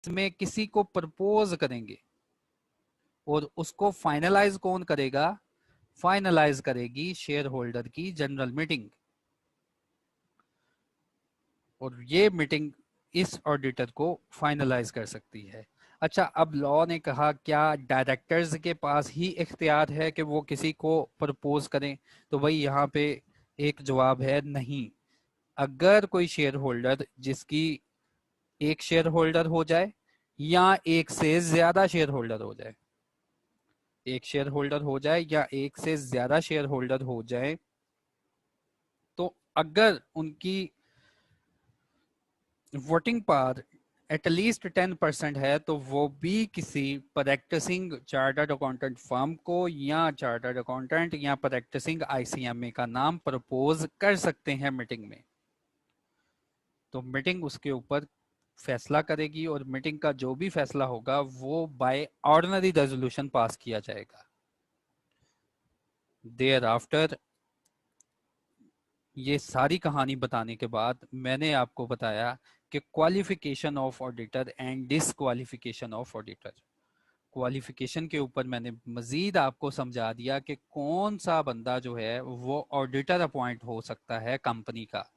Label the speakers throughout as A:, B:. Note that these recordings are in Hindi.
A: में किसी को प्रपोज करेंगे और उसको फाइनलाइज कौन करेगा? फाइनलाइज करेगी शेयर होल्डर की जनरल मीटिंग, और ये मीटिंग इस ऑडिटर को फाइनलाइज कर सकती है। अच्छा, अब लॉ ने कहा क्या डायरेक्टर्स के पास ही इख्तियार है कि वो किसी को प्रपोज करें? तो भाई यहाँ पे एक जवाब है नहीं। अगर कोई शेयर होल्डर जिसकी एक शेयर होल्डर हो जाए या एक से ज्यादा शेयर होल्डर हो जाए, एक शेयर होल्डर हो जाए या एक से ज्यादा शेयर होल्डर हो जाए, तो अगर उनकी वोटिंग पावर एटलीस्ट 10% है तो वो भी किसी प्रैक्टिसिंग चार्टर्ड अकाउंटेंट फर्म को या चार्टर्ड अकाउंटेंट या प्रैक्टिसिंग आईसीएमए का नाम प्रपोज कर सकते हैं मीटिंग में। तो मीटिंग उसके ऊपर फैसला करेगी और मीटिंग का जो भी फैसला होगा वो बाय ऑर्डिनरी रेजोल्यूशन पास किया जाएगा। देयर आफ्टर ये सारी कहानी बताने के बाद मैंने आपको बताया कि qualification of auditor and disqualification of auditor. Qualification के ऊपर मैंने मजीद आपको समझा दिया कि कौन सा बंदा जो है वो ऑडिटर अपॉइंट हो सकता है कंपनी का।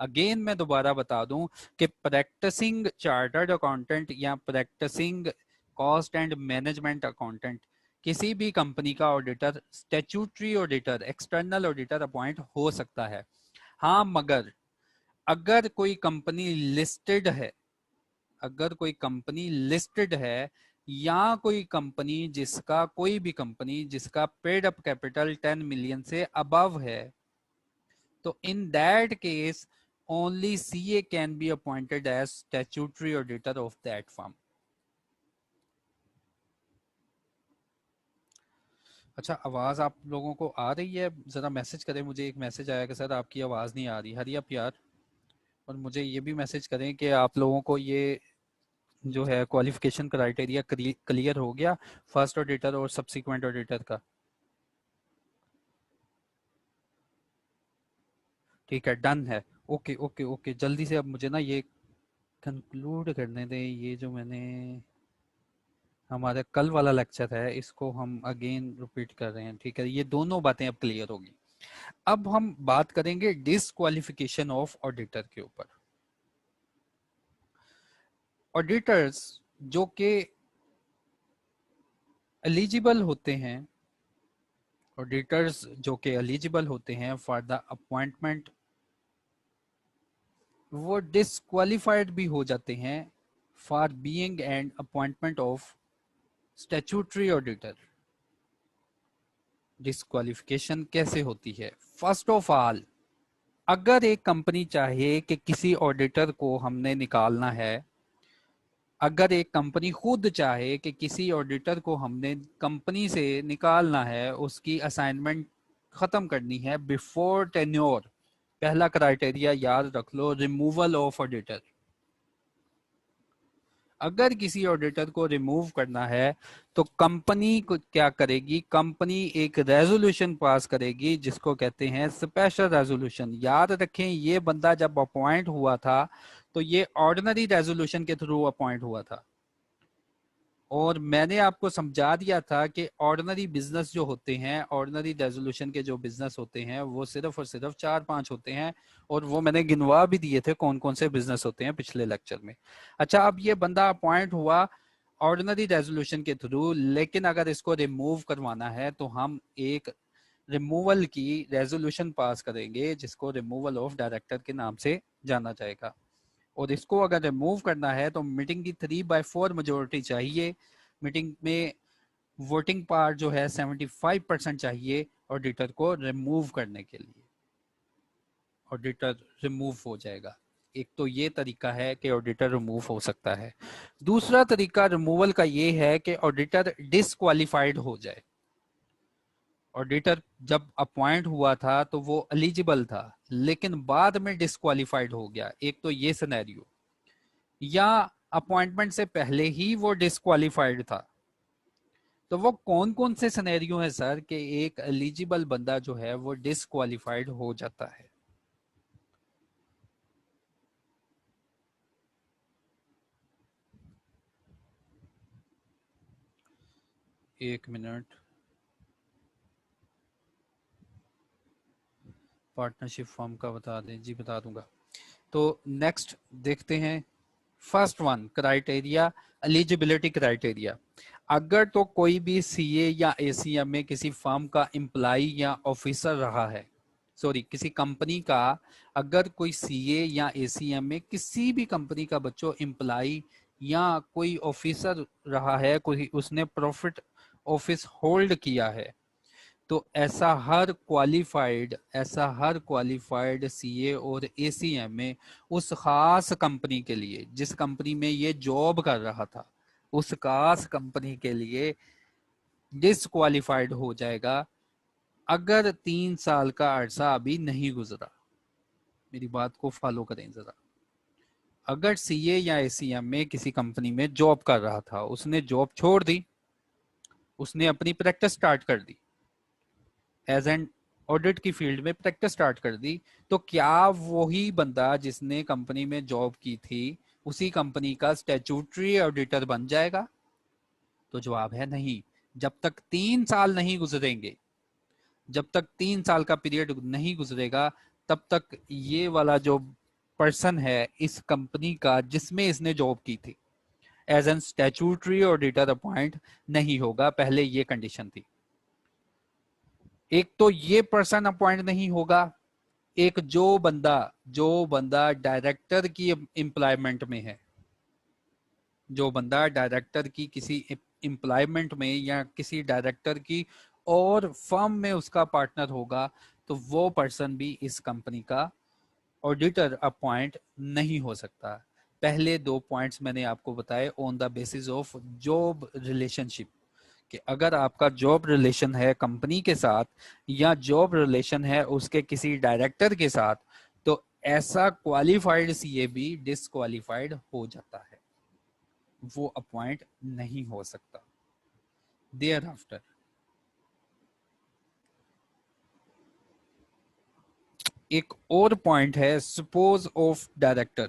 A: अगेन मैं दोबारा बता दूं कि प्रैक्टिसिंग चार्टर्ड अकाउंटेंट या practicing cost and management accountant किसी भी कंपनी का auditor statutory auditor external auditor appoint हो सकता है। हाँ, मगर अगर कोई कंपनी लिस्टेड है, अगर कोई कंपनी लिस्टेड है या कोई कंपनी जिसका कोई भी कंपनी जिसका पेड अप कैपिटल 10 मिलियन से अबव है, तो in that case only CA can be appointed as statutory auditor of that firm. अच्छा, आवाज आप लोगों को आ रही है? जरा मैसेज करें, मुझे एक मैसेज आया कि सर आपकी आवाज नहीं आ रही। हरी अप यार। और मुझे ये भी मैसेज करें कि आप लोगों को ये जो है क्वालिफिकेशन क्राइटेरिया क्लियर हो गया फर्स्ट ऑडिटर और सब्सिक्वेंट ऑडिटर का। ठीक है, डन है। ओके ओके ओके, जल्दी से अब मुझे ना ये कंक्लूड करने दें। ये जो मैंने हमारा कल वाला लेक्चर है इसको हम अगेन रिपीट कर रहे हैं। ठीक है, ये दोनों बातें अब क्लियर होगी। अब हम बात करेंगे डिसक्वालिफिकेशन ऑफ ऑडिटर के ऊपर। ऑडिटर्स जो कि एलिजिबल होते हैं, ऑडिटर्स जो कि एलिजिबल होते हैं फॉर द अपॉइंटमेंट, वो डिसक्वालिफाइड भी हो जाते हैं for being and appointment of statutory auditor. Disqualification कैसे होती है? फर्स्ट ऑफ ऑल, अगर एक कंपनी चाहे कि किसी ऑडिटर को हमने निकालना है, अगर एक कंपनी खुद चाहे कि किसी ऑडिटर को हमने कंपनी से निकालना है, उसकी असाइनमेंट खत्म करनी है बिफोर टेन्योर, पहला क्राइटेरिया याद रख लो, रिमूवल ऑफ ऑडिटर। अगर किसी ऑडिटर को रिमूव करना है तो कंपनी को क्या करेगी? कंपनी एक रेजोल्यूशन पास करेगी जिसको कहते हैं स्पेशल रेजोल्यूशन। याद रखें, ये बंदा जब अपॉइंट हुआ था तो ये ऑर्डिनरी रेजोल्यूशन के थ्रू अपॉइंट हुआ था, और मैंने आपको समझा दिया था कि ऑर्डिनरी बिजनेस जो होते हैं, ऑर्डिनरी रेजोल्यूशन के जो बिजनेस होते हैं वो सिर्फ और सिर्फ 4-5 होते हैं, और वो मैंने गिनवा भी दिए थे कौन कौन से बिजनेस होते हैं पिछले लेक्चर में। अच्छा, अब ये बंदा अपॉइंट हुआ ऑर्डिनरी रेजोल्यूशन के थ्रू, लेकिन अगर इसको रिमूव करवाना है तो हम एक रिमूवल की रेजोल्यूशन पास करेंगे जिसको रिमूवल ऑफ डायरेक्टर के नाम से जाना जाएगा। और इसको अगर रिमूव करना है तो मीटिंग की 3/4 मेजोरिटी चाहिए। मीटिंग में वोटिंग पावर जो है 75% चाहिए ऑडिटर को रिमूव करने के लिए। ऑडिटर रिमूव हो जाएगा। एक तो ये तरीका है कि ऑडिटर रिमूव हो सकता है। दूसरा तरीका रिमूवल का ये है कि ऑडिटर डिसक्वालिफाइड हो जाए। ऑडिटर जब अपॉइंट हुआ था तो वो एलिजिबल था, लेकिन बाद में डिसक्वालिफाइड हो गया। एक तो ये सिनेरियो, या अपॉइंटमेंट से पहले ही वो डिस्क्वालिफाइड था। तो वो कौन कौन से सिनेरियो है सर कि एक एलिजिबल बंदा जो है वो डिस्क्वालिफाइड हो जाता है? एक मिनट, पार्टनरशिप फॉर्म का बता दें जी, बता दूंगा। तो नेक्स्ट देखते हैं, first one criteria, eligibility criteria. अगर तो कोई भी सीए या एसीएम में किसी फर्म का एम्प्लॉय या ऑफिसर रहा है, सॉरी किसी कंपनी का, अगर कोई सीए या एसीएम में किसी भी कंपनी का बच्चों एम्प्लॉय या कोई ऑफिसर रहा है, कोई उसने प्रॉफिट ऑफिस होल्ड किया है, तो ऐसा हर क्वालिफाइड सीए और एसीएम में उस खास कंपनी के लिए, जिस कंपनी में ये जॉब कर रहा था, उस खास कंपनी के लिए डिसक्वालिफाइड हो जाएगा अगर 3 साल का अरसा अभी नहीं गुजरा। मेरी बात को फॉलो करें जरा। अगर सीए या एसीएम में किसी कंपनी में जॉब कर रहा था, उसने जॉब छोड़ दी, उसने अपनी प्रैक्टिस स्टार्ट कर दी, एज एन ऑडिट की फील्ड में प्रैक्टिस स्टार्ट कर दी, तो क्या वही बंदा जिसने कंपनी में जॉब की थी उसी कंपनी का स्टैट्यूटरी ऑडिटर बन जाएगा? तो जवाब है नहीं। जब तक 3 साल नहीं गुजरेंगे, जब तक 3 साल का पीरियड नहीं गुजरेगा, तब तक ये वाला जो पर्सन है इस कंपनी का जिसमें इसने जॉब की थी, as an statutory auditor appoint नहीं होगा। पहले ये कंडीशन थी। एक तो ये पर्सन अपॉइंट नहीं होगा, एक जो बंदा डायरेक्टर की एम्प्लॉयमेंट में है, जो बंदा डायरेक्टर की किसी एम्प्लॉयमेंट में या किसी डायरेक्टर की और फर्म में उसका पार्टनर होगा, तो वो पर्सन भी इस कंपनी का ऑडिटर अपॉइंट नहीं हो सकता। पहले 2 पॉइंट्स मैंने आपको बताए on the basis of job relationship, कि अगर आपका जॉब रिलेशन है कंपनी के साथ या जॉब रिलेशन है उसके किसी डायरेक्टर के साथ, तो ऐसा क्वालिफाइड सीए भी डिसक्वालिफाइड हो जाता है, वो अपॉइंट नहीं हो सकता। देयर आफ्टर एक और पॉइंट है, सपोज ऑफ डायरेक्टर,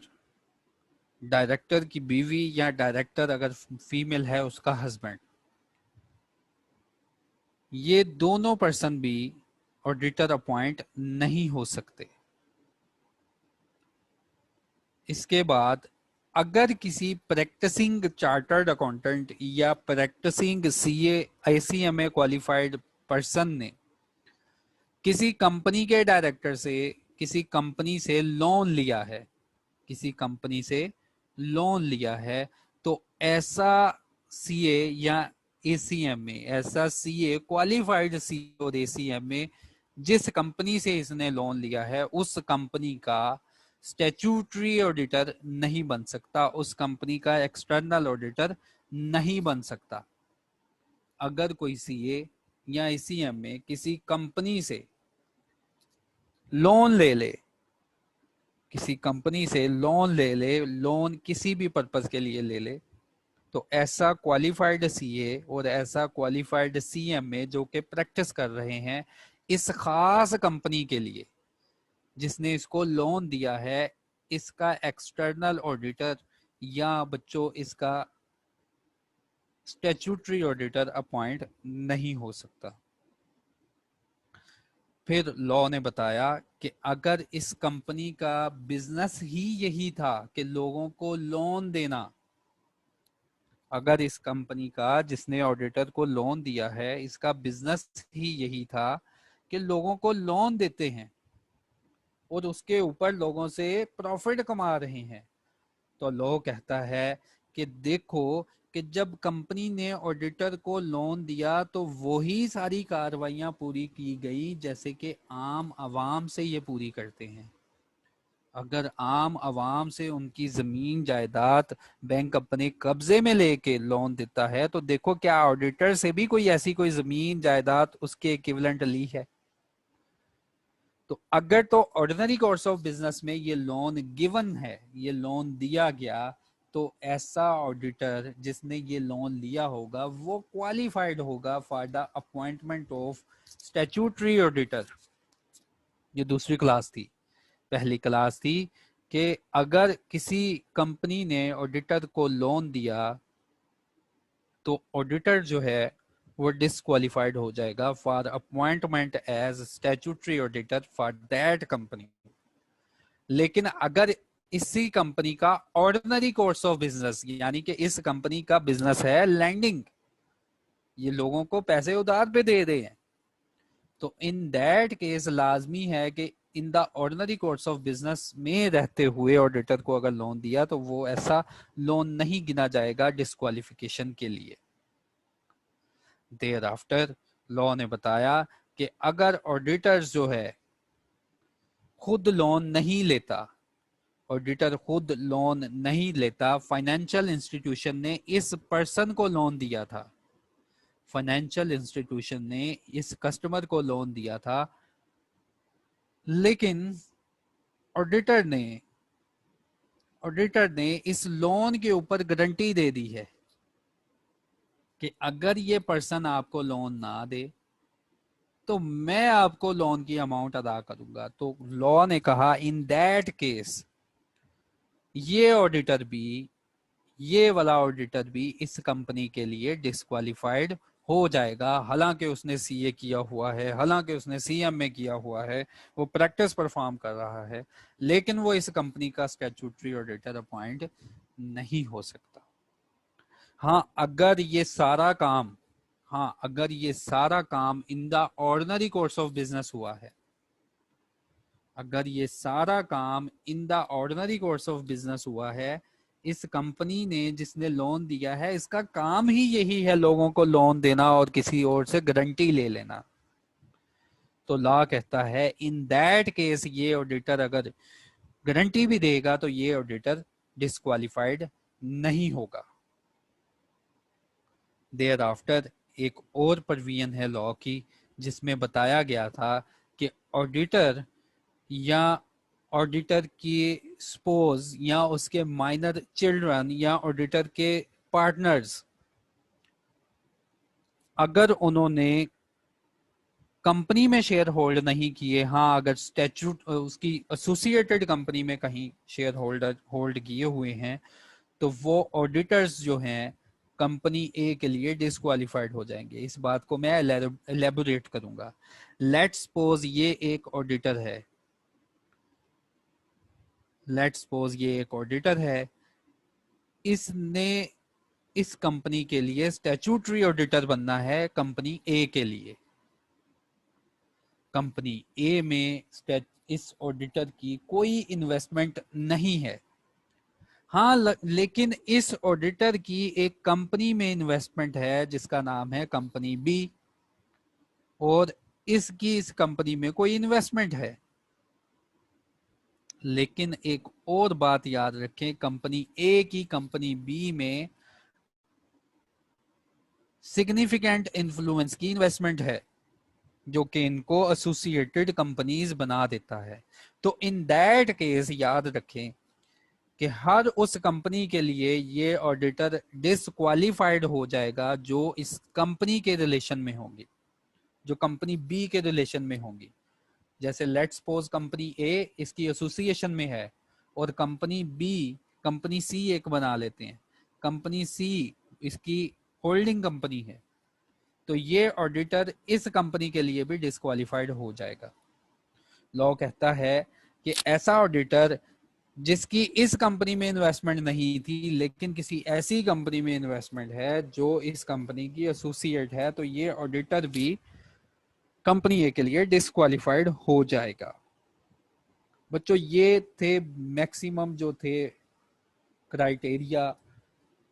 A: डायरेक्टर की बीवी या डायरेक्टर अगर फीमेल है उसका हस्बैंड, ये दोनों पर्सन भी ऑडिटर अपॉइंट नहीं हो सकते। इसके बाद अगर किसी प्रैक्टिसिंग चार्टर्ड अकाउंटेंट या practicing CA ICMA qualified person ने किसी कंपनी के डायरेक्टर से किसी कंपनी से लोन लिया है, किसी कंपनी से लोन लिया है, तो ऐसा सीए या एसीएम में, ऐसा सीए क्वालिफाइड सीए और एसीएम में जिस कंपनी से इसने लोन लिया है उस कंपनी का स्टैट्यूटरी ऑडिटर नहीं बन सकता, उस कंपनी का एक्सटर्नल ऑडिटर नहीं बन सकता। अगर कोई सीए या एसीएम में किसी कंपनी से लोन ले ले, किसी कंपनी से लोन ले ले, लोन किसी भी पर्पज के लिए ले ले, तो ऐसा क्वालिफाइड सीए और ऐसा क्वालिफाइड सीएम में जो कि प्रैक्टिस कर रहे हैं इस खास कंपनी के लिए जिसने इसको लोन दिया है, इसका एक्सटर्नल ऑडिटर या बच्चों इसका स्टैट्यूटरी ऑडिटर अपॉइंट नहीं हो सकता। फिर लॉ ने बताया कि अगर इस कंपनी का बिजनेस ही यही था कि लोगों को लोन देना, अगर इस कंपनी का जिसने ऑडिटर को लोन दिया है इसका बिजनेस ही यही था कि लोगों को लोन देते हैं और उसके ऊपर लोगों से प्रॉफिट कमा रहे हैं, तो लॉ कहता है कि देखो कि जब कंपनी ने ऑडिटर को लोन दिया तो वही सारी कार्रवाइयां पूरी की गई जैसे कि आम आवाम से ये पूरी करते हैं। अगर आम आवाम से उनकी जमीन जायदाद बैंक अपने कब्जे में लेके लोन देता है, तो देखो क्या ऑडिटर से भी कोई ऐसी कोई जमीन जायदाद उसके इक्विवेलेंट ली है? तो अगर तो ऑर्डिनरी कोर्स ऑफ बिजनेस में ये लोन गिवन है, ये लोन दिया गया, तो ऐसा ऑडिटर जिसने ये लोन लिया होगा वो क्वालिफाइड होगा for the appointment of statutory auditor. ये दूसरी क्लास थी। पहली क्लास थी कि अगर किसी कंपनी ने ऑडिटर को लोन दिया तो ऑडिटर जो है वो डिसक्वालिफाइड हो जाएगा for appointment as statutory auditor for that company. लेकिन अगर इसी कंपनी का ऑर्डिनरी कोर्स ऑफ बिजनेस, यानी कि इस कंपनी का बिजनेस है लैंडिंग, ये लोगों को पैसे उधार पे दे रहे हैं, तो इन दैट केस लाजमी है कि in the ordinary course of business में रहते हुए ऑडिटर को अगर लोन दिया तो वो ऐसा लोन नहीं गिना जाएगा डिस्क्वालिफिकेशन के लिए। देयर आफ्टर लॉ ने बताया कि अगर ऑडिटर्स जो है खुद लोन नहीं लेता, ऑडिटर खुद लोन नहीं लेता, फाइनेंशियल इंस्टीट्यूशन ने इस पर्सन को लोन दिया था, फाइनेंशियल इंस्टीट्यूशन ने इस कस्टमर को लोन दिया था, लेकिन ऑडिटर ने इस लोन के ऊपर गारंटी दे दी है कि अगर ये पर्सन आपको लोन ना दे तो मैं आपको लोन की अमाउंट अदा करूंगा। तो लॉ ने कहा इन दैट केस ये वाला ऑडिटर भी इस कंपनी के लिए डिस्क्वालिफाइड हो जाएगा। हालांकि उसने सीए किया हुआ है, हालांकि उसने सीएम में किया हुआ है, वो प्रैक्टिस परफॉर्म कर रहा है, लेकिन वो इस कंपनी का स्टैट्यूटरी ऑडिटर अपॉइंट नहीं हो सकता। हाँ अगर ये सारा काम in the ordinary course of business हुआ है, अगर ये सारा काम in the ordinary course of business हुआ है, इस कंपनी ने जिसने लोन दिया है इसका काम ही यही है लोगों को लोन देना और किसी और से गारंटी ले लेना, तो लॉ कहता है इन दैट केस ये ऑडिटर अगर गारंटी भी देगा तो ये ऑडिटर डिस्क्वालिफाइड नहीं होगा। देयर आफ्टर एक और प्रोविजन है लॉ की जिसमें बताया गया था कि ऑडिटर या ऑडिटर की स्पोज या उसके माइनर चिल्ड्रन या ऑडिटर के पार्टनर्स अगर उन्होंने कंपनी में शेयर होल्ड नहीं किए, हाँ अगर स्टैट्यूट उसकी एसोसिएटेड कंपनी में कहीं शेयर होल्ड किए हुए हैं, तो वो ऑडिटर्स जो हैं कंपनी ए के लिए डिस्क्वालिफाइड हो जाएंगे। इस बात को मैं एलेबोरेट करूंगा। लेट्स सपोज ये एक ऑडिटर है, इसने इस कंपनी के लिए स्टैट्यूटरी ऑडिटर बनना है कंपनी ए के लिए। कंपनी ए में इस ऑडिटर की कोई इन्वेस्टमेंट नहीं है, हाँ लेकिन इस ऑडिटर की एक कंपनी में इन्वेस्टमेंट है जिसका नाम है कंपनी बी, और इसकी इस कंपनी में कोई इन्वेस्टमेंट है। लेकिन एक और बात याद रखें, कंपनी ए की कंपनी बी में सिग्निफिकेंट इन्फ्लुएंस की इन्वेस्टमेंट है जो कि इनको एसोसिएटेड कंपनीज बना देता है। तो इन दैट केस याद रखें कि हर उस कंपनी के लिए ये ऑडिटर डिसक्वालिफाइड हो जाएगा जो इस कंपनी के रिलेशन में होंगी, जो कंपनी बी के रिलेशन में होंगी। जैसे लेट्स सपोज कंपनी ए इसकी एसोसिएशन में है और कंपनी बी कंपनी सी एक बना लेते हैं, कंपनी सी इसकी होल्डिंग कंपनी है, तो ये ऑडिटर इस कंपनी के लिए भी डिस्क्वालिफाइड हो जाएगा। लॉ कहता है कि ऐसा ऑडिटर जिसकी इस कंपनी में इन्वेस्टमेंट नहीं थी लेकिन किसी ऐसी कंपनी में इन्वेस्टमेंट है जो इस कंपनी की एसोसिएट है, तो ये ऑडिटर भी कंपनी ए के लिए डिस्क्वालिफाइड हो जाएगा। बच्चों ये थे मैक्सिमम जो थे criteria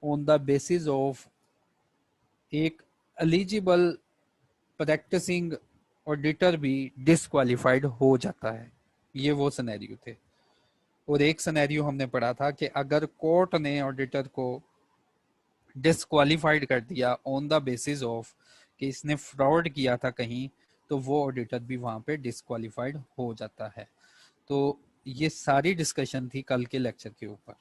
A: on the basis of एक एलिजिबल प्रैक्टिसिंग ऑडिटर भी डिस्क्वालिफाइड हो जाता है। ये वो सिनेरियो थे। और एक सिनेरियो हमने पढ़ा था कि अगर कोर्ट ने ऑडिटर को डिस्क्वालिफाइड कर दिया ऑन द बेसिस ऑफ कि इसने फ्रॉड किया था कहीं, तो वो ऑडिटर भी वहां पे डिस्क्वालिफाइड हो जाता है। तो ये सारी डिस्कशन थी कल के लेक्चर के ऊपर।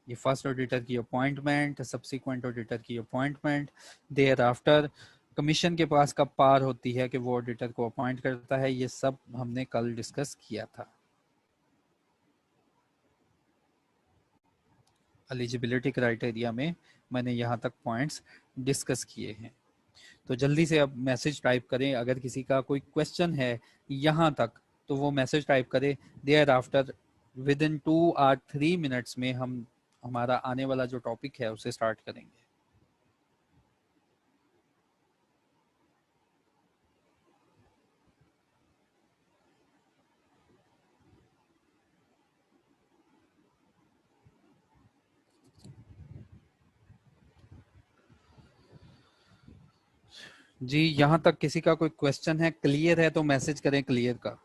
A: ये फर्स्ट ऑडिटर की अपॉइंटमेंट, सब्सिक्वेंट ऑडिटर की अपॉइंटमेंट, देयर आफ्टर कमीशन के पास कब पार होती है कि वो ऑडिटर को अपॉइंट करता है, ये सब हमने कल डिस्कस किया था। एलिजिबिलिटी क्राइटेरिया में मैंने यहाँ तक पॉइंट्स डिस्कस किए हैं। तो जल्दी से अब मैसेज टाइप करें, अगर किसी का कोई क्वेश्चन है यहाँ तक तो वो मैसेज टाइप करें। Thereafter within 2 or 3 minutes में हम हमारा आने वाला जो टॉपिक है उसे स्टार्ट करेंगे। जी, यहाँ तक किसी का कोई क्वेश्चन है, क्लियर है तो मैसेज करें क्लियर का।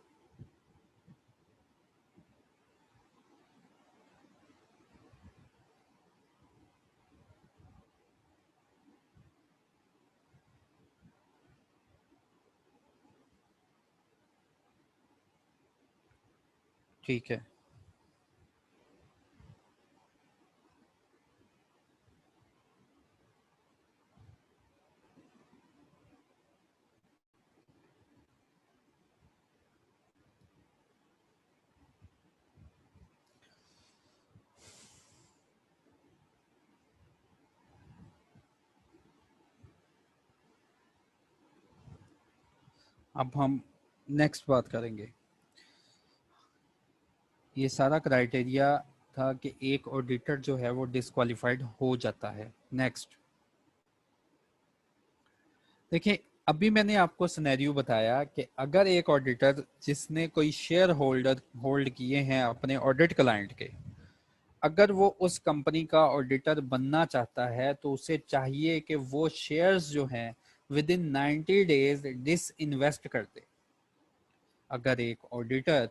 A: ठीक है, अब हम नेक्स्ट बात करेंगे। ये सारा क्राइटेरिया था कि एक ऑडिटर जो है वो डिस्क्वालिफाइड हो जाता है। नेक्स्ट देखिए, अभी मैंने आपको सिनेरियो बताया कि अगर एक ऑडिटर जिसने कोई शेयर होल्ड किए हैं अपने ऑडिट क्लाइंट के, अगर वो उस कंपनी का ऑडिटर बनना चाहता है तो उसे चाहिए कि वो शेयर्स जो हैं within 90 days disinvest कर दे। अगर एक ऑडिटर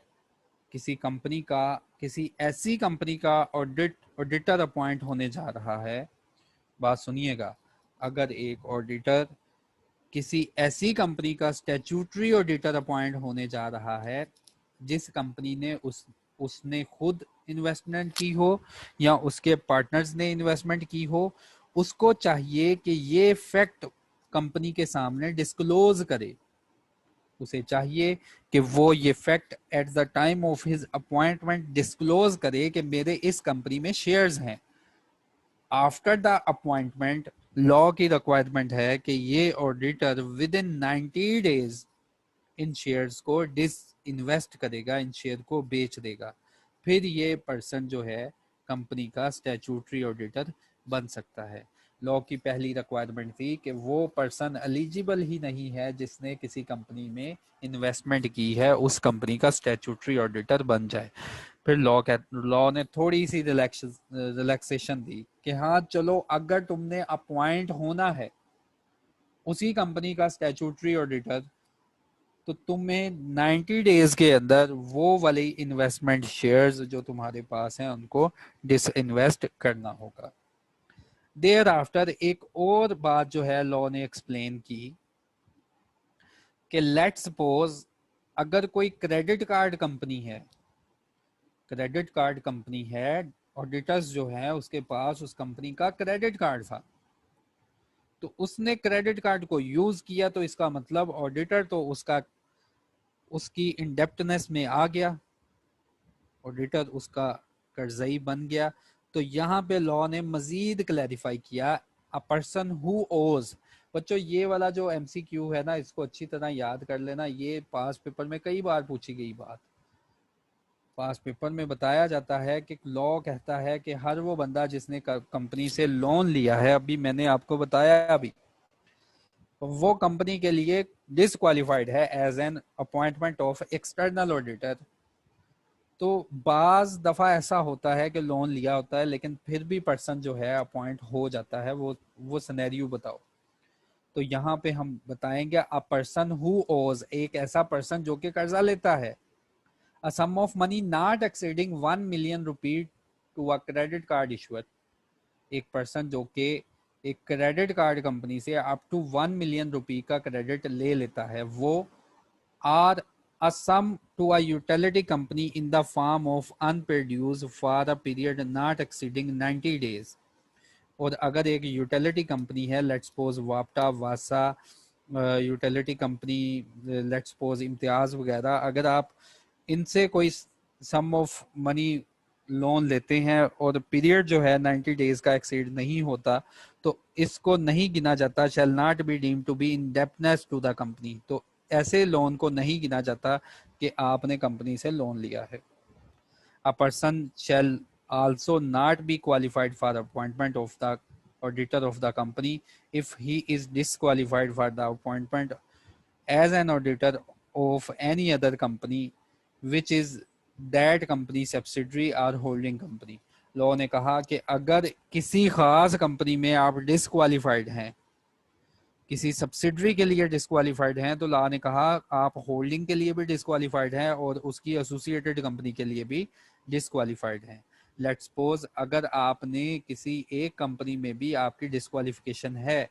A: किसी कंपनी का, किसी ऐसी कंपनी का ऑडिटर अपॉइंट होने जा रहा है, बात सुनिएगा, अगर एक ऑडिटर किसी ऐसी कंपनी का स्टैट्यूटरी ऑडिटर अपॉइंट होने जा रहा है जिस कंपनी ने उसने खुद इन्वेस्टमेंट की हो या उसके पार्टनर्स ने इन्वेस्टमेंट की हो, उसको चाहिए कि ये फैक्ट कंपनी के सामने डिस्क्लोज करे। उसे चाहिए कि वो ये fact at the time of his appointment disclose करे कि मेरे इस कंपनी में शेयर्स हैं। आफ्टर द अपॉइंटमेंट लॉ की रिक्वायरमेंट है कि ये auditor with in 90 days in shares को डिस इन्वेस्ट करेगा, इन शेयर को बेच देगा, फिर ये पर्सन जो है कंपनी का स्टैट्यूटरी ऑडिटर बन सकता है। लॉ की पहली रिक्वायरमेंट थी कि वो पर्सन एलिजिबल ही नहीं है जिसने किसी कंपनी में इन्वेस्टमेंट की है उस कंपनी का स्टैट्यूटरी ऑडिटर बन जाए। फिर लॉ ने थोड़ी सी रिलैक्सेशन दी कि हाँ चलो, अगर तुमने अपॉइंट होना है उसी कंपनी का स्टैट्यूटरी ऑडिटर तो तुम्हें 90 डेज के अंदर वो वाली इन्वेस्टमेंट शेयर्स जो तुम्हारे पास हैं उनको डिस इन्वेस्ट करना होगा। देयर आफ्टर एक और बात जो है लॉ ने एक्सप्लेन की कि लेट सपोज अगर कोई क्रेडिट कार्ड कंपनी है, क्रेडिट कार्ड कंपनी है, ऑडिटर्स जो है उसके पास उस कंपनी का क्रेडिट कार्ड था, तो उसने क्रेडिट कार्ड को यूज किया, तो इसका मतलब ऑडिटर तो उसकी इंडेप्टनेस में आ गया, ऑडिटर उसका कर्जई बन गया। तो यहाँ पे लॉ ने मजीद क्लैरिफाई किया, अ पर्सन हु ओज। बच्चों ये वाला जो एमसीक्यू है ना, इसको अच्छी तरह याद कर लेना, ये पास पेपर में कई बार पूछी गई बात। पास पेपर में बताया जाता है कि लॉ कहता है कि हर वो बंदा जिसने कंपनी से लोन लिया है, अभी मैंने आपको बताया अभी, वो कंपनी के लिए डिसक्वालिफाइड है as an appointment of external auditor. तो बाज दफा ऐसा होता है कि लोन लिया होता है लेकिन फिर भी पर्सन जो है अपॉइंट हो जाता है। वो सिनेरियो बताओ। तो यहाँ पे हम बताएंगे अ पर्सन हु ओज, एक ऐसा पर्सन जो कि कर्जा लेता है, a sum of money not exceeding 1 million rupee to a credit card issuer. एक पर्सन जो कि एक क्रेडिट कार्ड कंपनी से अप टू 1 million रुपी का क्रेडिट ले लेता है, वो or a sum to a utility company in the form of unpaid dues for a period not exceeding 90 days। और अगर एक यूटिलिटी कंपनी है, let's suppose वापटा, Vasa utility company, let's suppose Imtiaz वगैरह, अगर आप इनसे कोई सम ऑफ मनी लोन लेते हैं और पीरियड जो है 90 डेज का एक्सीड नहीं होता, तो इसको नहीं गिना जाता, shall not be deemed to be indebtedness to the company. तो ऐसे लोन को नहीं गिना जाता कि आपने कंपनी से लोन लिया है। A person shall also not be qualified for appointment of the auditor of the company if he is disqualified for the appointment as an auditor of any other company which is that company subsidiary or holding company। Law ने कहा कि अगर किसी खास कंपनी में आप डिसक्वालिफाइड हैं, किसी सब्सिडरी के लिए डिस्क्वालिफाइड हैं, तो लॉ ने कहा आप होल्डिंग के लिए भी डिस्क्वालिफाइड हैं और उसकी एसोसिएटेड कंपनी के लिए भी डिस्क्वालिफाइड हैं। लेट्स सपोज अगर आपने किसी एक कंपनी में भी आपकी डिस्क्वालिफिकेशन है,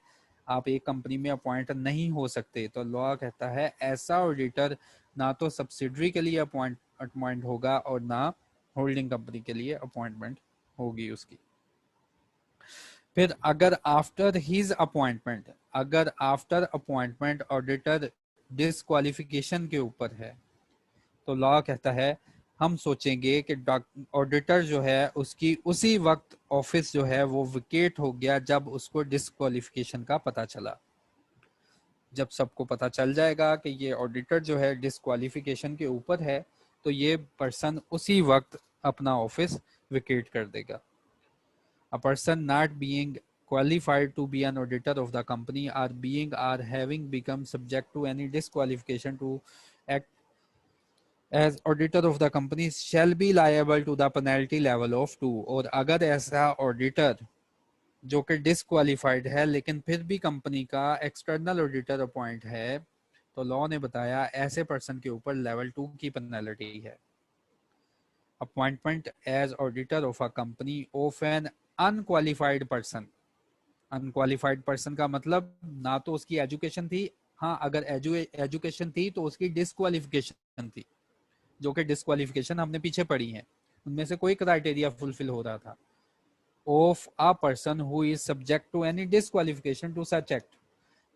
A: आप एक कंपनी में अपॉइंट नहीं हो सकते, तो लॉ कहता है ऐसा ऑडिटर ना तो सब्सिडरी के लिए अपॉइंट होगा और ना होल्डिंग कंपनी के लिए अपॉइंटमेंट होगी उसकी। फिर अगर आफ्टर हिज अपॉइंटमेंट, अगर आफ्टर अपॉइंटमेंट ऑडिटर डिसक्वालिफिकेशन के ऊपर है, तो लॉ कहता है हम सोचेंगे कि ऑडिटर जो है उसकी उसी वक्त ऑफिस जो है वो विकेट हो गया जब उसको डिसक्वालिफिकेशन का पता चला। जब सबको पता चल जाएगा कि ये ऑडिटर जो है डिसक्वालिफिकेशन के ऊपर है, तो ये पर्सन उसी वक्त अपना ऑफिस विकेट कर देगा। A person not being qualified to be an auditor of the company or being or having become subject to any disqualification to act as auditor of the company shall be liable to the penalty level of 2। और अगर ऐसा ऑडिटर जो कि डिसक्वालिफाइड है लेकिन फिर भी कंपनी का एक्सटर्नल ऑडिटर अपॉइंट है, तो लॉ ने बताया ऐसे पर्सन के ऊपर लेवल 2 की पेनल्टी है। Appointment as auditor of a company of an unqualified person. Unqualified person का मतलब ना तो उसकी एजुकेशन थी, हाँ अगर एजुकेशन थी तो उसकी डिसक्वालिफिकेशन थी, जो कि डिसक्वालिफिकेशन हमने पीछे पढ़ी है, उनमें से कोई क्राइटेरिया फुलफिल हो रहा था। Of a person who is subject to any disqualification to such act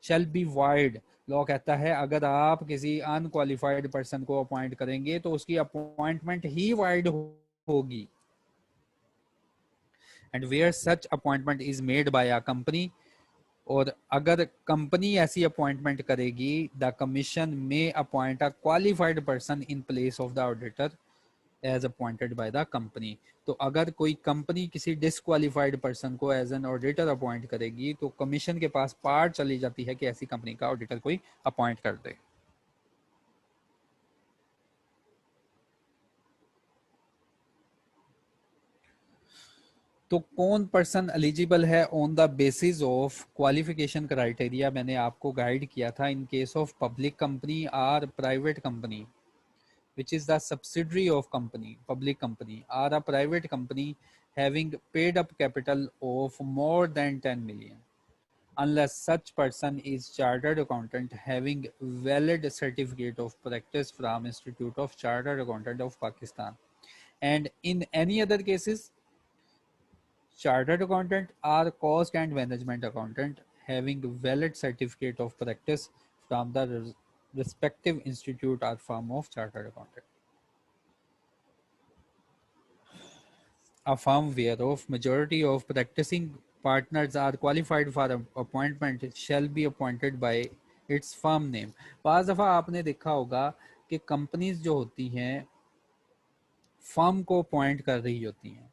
A: shall be void. Law कहता है अगर आप किसी अनक्वालिफाइड पर्सन को अपॉइंट करेंगे तो उसकी अपॉइंटमेंट ही वाइड होगी। And where such appointment is made by a company, और अगर कंपनी ऐसी अपॉइंटमेंट करेगी, the commission may appoint a qualified person in place of the auditor as appointed by the company. तो अगर कोई कंपनी किसी डिसक्वालिफाइड पर्सन को एज एन ऑडिटर अपॉइंट करेगी, तो कमीशन के पास पार चली जाती है कि ऐसी कंपनी का ऑडिटर कोई अपॉइंट कर दे। तो कौन पर्सन एलिजिबल है on the basis of qualification criteria, मैंने आपको गाइड किया था। In case of public company और private company which is the subsidiary of company, public company or a private company having paid up capital of more than 10 million, unless such person is chartered accountant having valid certificate of practice from Institute of Chartered Accountant of Pakistan, and in any other cases chartered accountant or cost and management accountant having valid certificate of practice from the respective institute or firm of chartered accountant। A firm whereof majority of practicing partners are qualified for appointment shall be appointed by its firm name। पांच दफा आपने देखा होगा कि कंपनीज जो होती हैं फर्म को अपॉइंट कर रही होती हैं।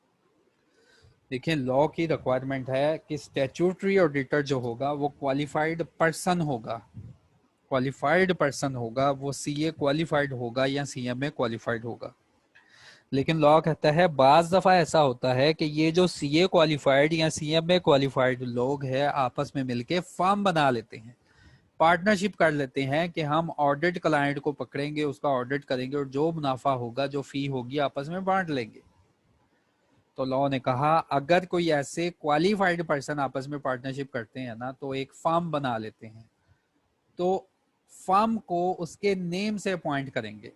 A: देखिए लॉ की रिक्वायरमेंट है कि स्टैट्यूटरी ऑडिटर जो होगा वो क्वालिफाइड पर्सन होगा, क्वालिफाइड पर्सन होगा, वो सीए क्वालिफाइड होगा या सीएमए क्वालिफाइड होगा। लेकिन लॉ कहता है बाज दफा ऐसा होता है कि ये जो सीए क्वालिफाइड या सीएमए क्वालिफाइड लोग हैं आपस में मिलके फर्म बना लेते हैं, पार्टनरशिप कर लेते हैं कि हम ऑडिट क्लाइंट को पकड़ेंगे, उसका ऑडिट करेंगे और जो मुनाफा होगा, जो फी होगी, आपस में बांट लेंगे। तो लॉ ने कहा अगर कोई ऐसे क्वालिफाइड पर्सन आपस में पार्टनरशिप करते हैं ना, तो एक फर्म बना लेते हैं, तो फर्म को उसके नेम से अपॉइंट करेंगे,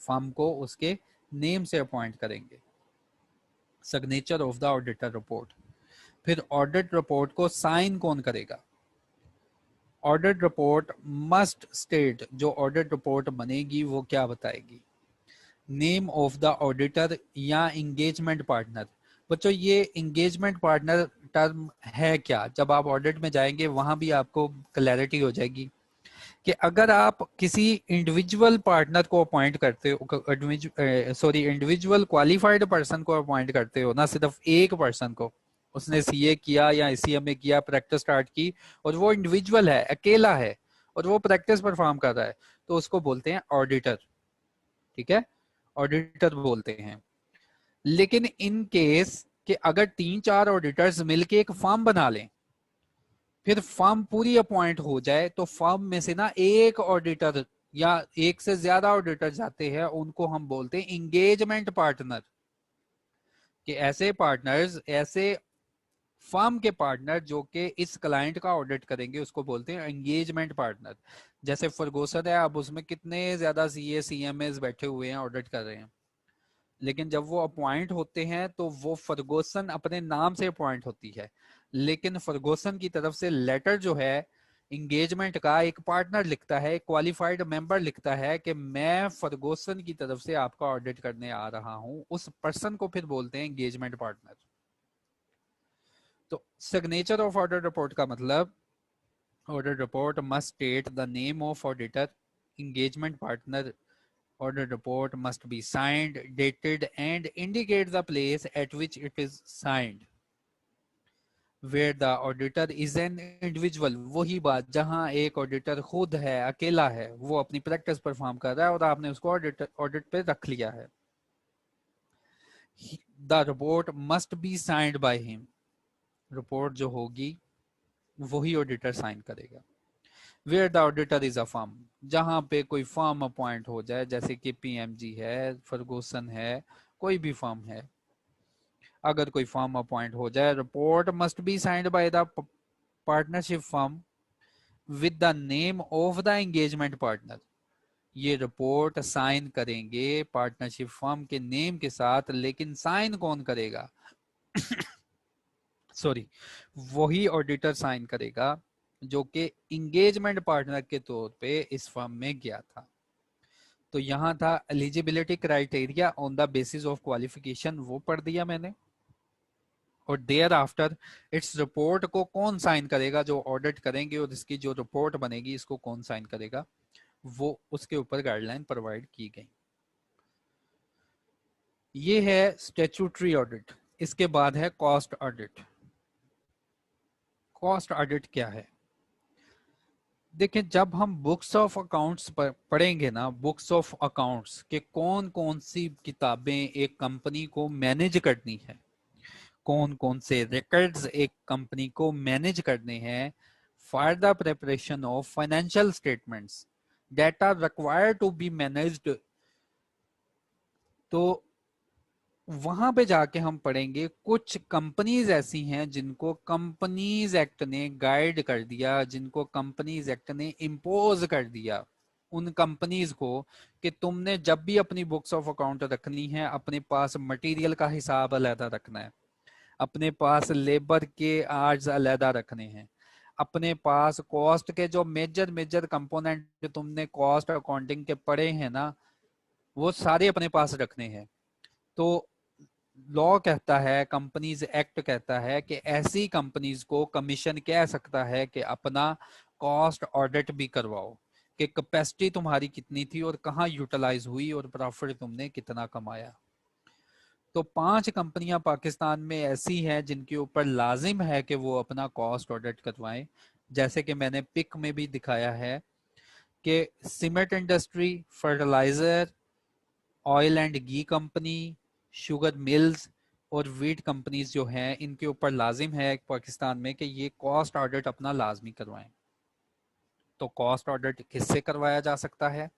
A: फर्म को उसके नेम से अपॉइंट करेंगे। Signature of the auditor report. फिर ऑडिट रिपोर्ट को साइन कौन करेगा? ऑडिट रिपोर्ट मस्ट स्टेट, जो ऑडिट रिपोर्ट बनेगी वो क्या बताएगी? नेम ऑफ द ऑडिटर या एंगेजमेंट पार्टनर। बच्चों ये एंगेजमेंट पार्टनर टर्म है क्या, जब आप ऑडिट में जाएंगे वहां भी आपको क्लैरिटी हो जाएगी कि अगर आप किसी इंडिविजुअल पार्टनर को अपॉइंट करते हो, सॉरी इंडिविजुअल क्वालिफाइड पर्सन को अपॉइंट करते हो, ना सिर्फ एक पर्सन को, उसने सीए किया या आईसीएमए किया, प्रैक्टिस स्टार्ट की, और वो इंडिविजुअल है, अकेला है, और वो प्रैक्टिस परफॉर्म कर रहा है, तो उसको बोलते हैं ऑडिटर। ठीक है, ऑडिटर बोलते हैं। लेकिन इन केस कि अगर 3-4 ऑडिटर्स मिलके एक फर्म बना लें, फिर फर्म पूरी अपॉइंट हो जाए, तो फर्म में से ना एक ऑडिटर या एक से ज्यादा ऑडिटर जाते हैं, उनको हम बोलते हैं इंगेजमेंट पार्टनर। कि ऐसे पार्टनर्स, ऐसे फर्म के पार्टनर जो कि इस क्लाइंट का ऑडिट करेंगे, उसको बोलते हैं एंगेजमेंट पार्टनर। जैसे फर्गूसन है, अब उसमें कितने ज्यादा सीए सीएमएस बैठे हुए हैं, ऑडिट कर रहे हैं, लेकिन जब वो अपॉइंट होते हैं तो वो फर्गूसन अपने नाम से अपॉइंट होती है, लेकिन फर्गूसन की तरफ से लेटर जो है इंगेजमेंट का, एक पार्टनर लिखता है, एक क्वालिफाइड मेंबर लिखता है कि मैं फर्गूसन की तरफ से आपका ऑडिट करने आ रहा हूं, उस पर्सन को फिर बोलते हैं एंगेजमेंट पार्टनर। तो सिग्नेचर ऑफ ऑडिट रिपोर्ट का मतलब, audit report must state the name of auditor, engagement partner. Audit report must be signed, dated, and indicate the place at which it is signed. Where the auditor is an individual, वही बात जहां एक ऑडिटर खुद है, अकेला है, वो अपनी प्रैक्टिस परफॉर्म कर रहा है और आपने उसको ऑडिट पे रख लिया है। The report must be signed by him, report जो होगी वही ऑडिटर साइन करेगा। Where the auditor is a firm, जहां पे कोई फर्म अपॉइंट हो जाए, जैसे कि पीएमजी है, फर्गूसन है, कोई भी फर्म है, अगर कोई फर्म अपॉइंट हो जाए, report must be signed by the partnership firm with the name of the engagement partner. ये रिपोर्ट साइन करेंगे पार्टनरशिप फर्म के नेम के साथ, लेकिन साइन कौन करेगा? सॉरी, वही ऑडिटर साइन करेगा जो कि इंगेजमेंट पार्टनर के तौर पे इस फर्म में गया था। तो यहां था eligibility criteria on the basis of qualification, वो पढ़ दिया मैंने। और देयर आफ्टर इट्स रिपोर्ट को कौन साइन करेगा, जो ऑडिट करेंगे और इसकी जो रिपोर्ट बनेगी इसको कौन साइन करेगा, वो उसके ऊपर गाइडलाइन प्रोवाइड की गई। ये है स्टैट्यूटरी ऑडिट। इसके बाद है कॉस्ट ऑडिट। कॉस्ट ऑडिट क्या है? देखिए, जब हम बुक्स ऑफ अकाउंट्स पढ़ेंगे ना, बुक्स ऑफ अकाउंट्स के कौन कौन सी किताबें एक कंपनी को मैनेज करनी है, कौन कौन से रिकॉर्ड्स एक कंपनी को मैनेज करने हैं for the preparation of financial statements that are required to be managed, तो वहां पे जाके हम पढ़ेंगे कुछ कंपनीज ऐसी हैं जिनको कंपनीज एक्ट ने गाइड कर दिया, जिनको कंपनीज एक्ट ने इम्पोज कर दिया उन कंपनीज को कि तुमने जब भी अपनी बुक्स ऑफ अकाउंट रखनी है, अपने पास मटेरियल का हिसाब अलहदा रखना है, अपने पास लेबर के आर्ज अलहदा रखने हैं, अपने पास कॉस्ट के जो मेजर मेजर कंपोनेंट जो तुमने कॉस्ट अकाउंटिंग के पढ़े हैं ना, वो सारे अपने पास रखने हैं। तो लॉ कहता है, कंपनीज एक्ट कहता है कि ऐसी कंपनीज को कमीशन कह सकता है कि अपना कॉस्ट ऑडिट भी करवाओ, कि कैपेसिटी तुम्हारी कितनी थी और कहाँ यूटिलाइज हुई और प्रॉफिट तुमने कितना कमाया। तो 5 कंपनियां पाकिस्तान में ऐसी हैं जिनके ऊपर लाजिम है कि वो अपना कॉस्ट ऑडिट करवाएं, जैसे कि मैंने पिक में भी दिखाया है कि cement industry, fertiliser, oil and ghee company, sugar mills और वीट कंपनीज जो हैं, इनके ऊपर लाजिम है पाकिस्तान में कि ये कॉस्ट ऑडिट अपना लाजमी करवाएं। तो कॉस्ट ऑडिट किससे करवाया जा सकता है?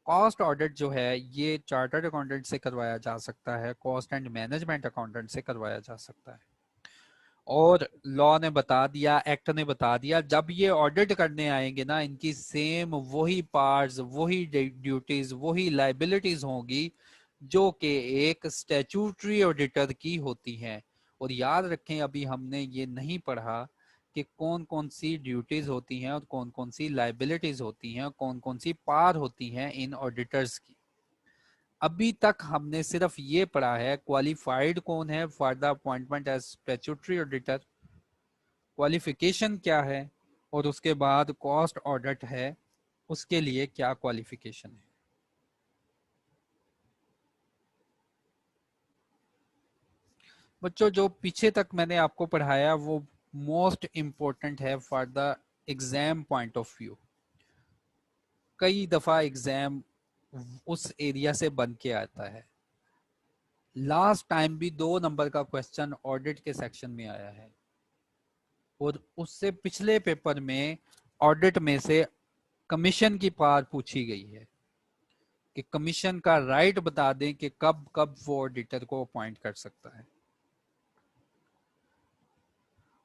A: कॉस्ट ऑडिट जो है ये चार्टर्ड अकाउंटेंट से करवाया जा सकता है, कॉस्ट एंड मैनेजमेंट अकाउंटेंट से करवाया जा सकता है। और लॉ ने बता दिया, एक्ट ने बता दिया, जब ये ऑडिट करने आएंगे ना, इनकी सेम वही पार्ट्स, वही ड्यूटीज, वही लाइबिलिटीज होंगी जो कि एक स्टैट्यूटरी ऑडिटर की होती हैं। और याद रखें, अभी हमने ये नहीं पढ़ा कि कौन कौन सी ड्यूटीज होती हैं और कौन कौन सी लाइबिलिटीज होती हैं, कौन कौन सी पार होती हैं इन ऑडिटर्स की। अभी तक हमने सिर्फ ये पढ़ा है क्वालिफाइड कौन है for the appointment as statutory auditor, qualification क्या है, और उसके बाद कॉस्ट ऑडिट है, उसके लिए क्या क्वालिफिकेशन है। बच्चों जो पीछे तक मैंने आपको पढ़ाया वो मोस्ट इंपॉर्टेंट है for the exam point of view. कई दफा एग्जाम उस एरिया से बन के आता है। लास्ट टाइम भी 2 नंबर का क्वेश्चन ऑडिट के सेक्शन में आया है, और उससे पिछले पेपर में ऑडिट में से कमीशन की पार पूछी गई है कि कमीशन का राइट बता दें कि कब कब वो ऑडिटर को अपॉइंट कर सकता है।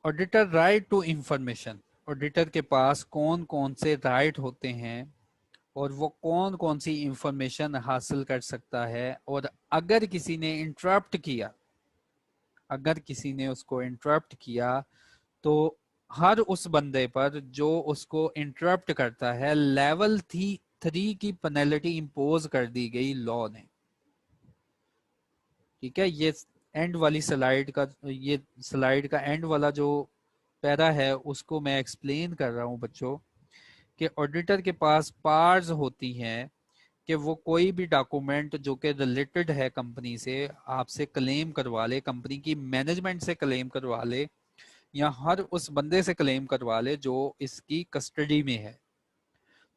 A: Auditor right to information, auditor के पास कौन कौन से राइट होते हैं और वो कौन कौन सी इंफॉर्मेशन हासिल कर सकता है, और अगर किसी ने इंटरप्ट किया, अगर किसी ने उसको इंटरप्ट किया तो हर उस बंदे पर जो उसको इंटरप्ट करता है लेवल 3 की पेनल्टी इंपोज कर दी गई लॉ ने। ठीक है, ये एंड वाली स्लाइड का, ये स्लाइड का एंड वाला जो पैरा है उसको मैं एक्सप्लेन कर रहा हूं बच्चों, कि ऑडिटर के पास पार्स होती हैं कि वो कोई भी डॉक्यूमेंट जो कि रिलेटेड है कंपनी से आपसे क्लेम करवा ले, कंपनी की मैनेजमेंट से क्लेम करवा ले, या हर उस बंदे से क्लेम करवा ले जो इसकी कस्टडी में है।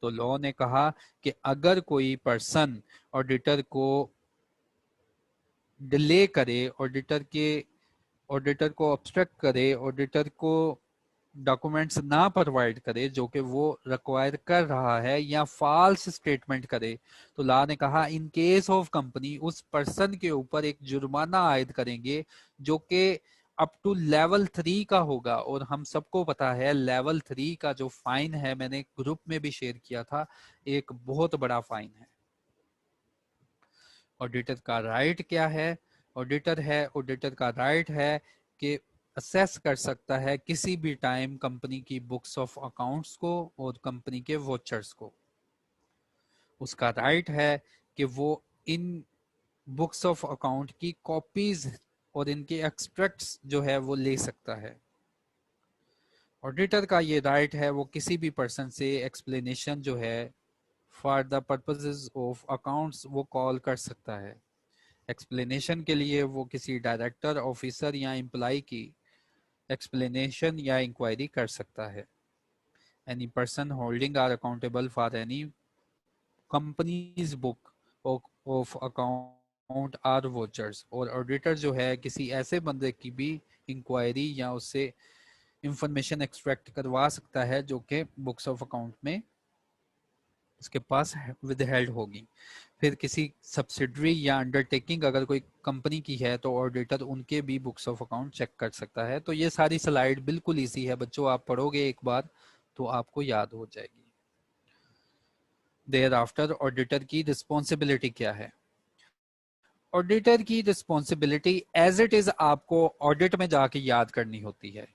A: तो लॉ ने कहा कि अगर कोई पर्सन ऑडिटर को डिले करे, ऑडिटर को ऑब्स्ट्रक्ट करे, ऑडिटर को डॉक्यूमेंट्स ना प्रोवाइड करे जो कि वो रिक्वायर कर रहा है, या फॉल्स स्टेटमेंट करे, तो लॉ ने कहा इन केस ऑफ कंपनी उस पर्सन के ऊपर एक जुर्माना आयद करेंगे जो कि अप टू लेवल 3 का होगा। और हम सबको पता है लेवल 3 का जो फाइन है, मैंने ग्रुप में भी शेयर किया था, एक बहुत बड़ा फाइन है। ऑडिटर का राइट क्या है? ऑडिटर का राइट है कि असेस कर सकता है किसी भी टाइम कंपनी की बुक्स ऑफ अकाउंट्स को और कंपनी के वॉचर्स को। उसका राइट है कि वो इन बुक्स ऑफ अकाउंट की कॉपीज और इनके एक्सट्रैक्ट्स जो है वो ले सकता है। ऑडिटर का ये राइट है वो किसी भी पर्सन से एक्सप्लेनेशन जो है for the purposes of accounts वो कॉल कर सकता है। एक्सप्लेनेशन के लिए वो किसी डायरेक्टर, ऑफिसर या एम्प्लॉय की एक्सप्लेनेशन या इंक्वायरी कर सकता है। Any person holding or accountable for any company's book of account or vouchers. और ऑडिटर जो है किसी ऐसे बंदे की भी इंक्वायरी या उससे इंफॉर्मेशन एक्सट्रैक्ट करवा सकता है जो कि बुक्स ऑफ अकाउंट में उसके पास विद हेल्ड होगी। फिर किसी सब्सिडरी या अंडरटेकिंग अगर कोई कंपनी की है तो ऑडिटर उनके भी बुक्स ऑफ अकाउंट चेक कर सकता है। तो ये सारी स्लाइड बिल्कुल इजी है बच्चों, आप पढ़ोगे एक बार तो आपको याद हो जाएगी। देयर आफ्टर ऑडिटर की रिस्पॉन्सिबिलिटी क्या है? ऑडिटर की रिस्पॉन्सिबिलिटी एज इट इज आपको ऑडिट में जाके याद करनी होती है।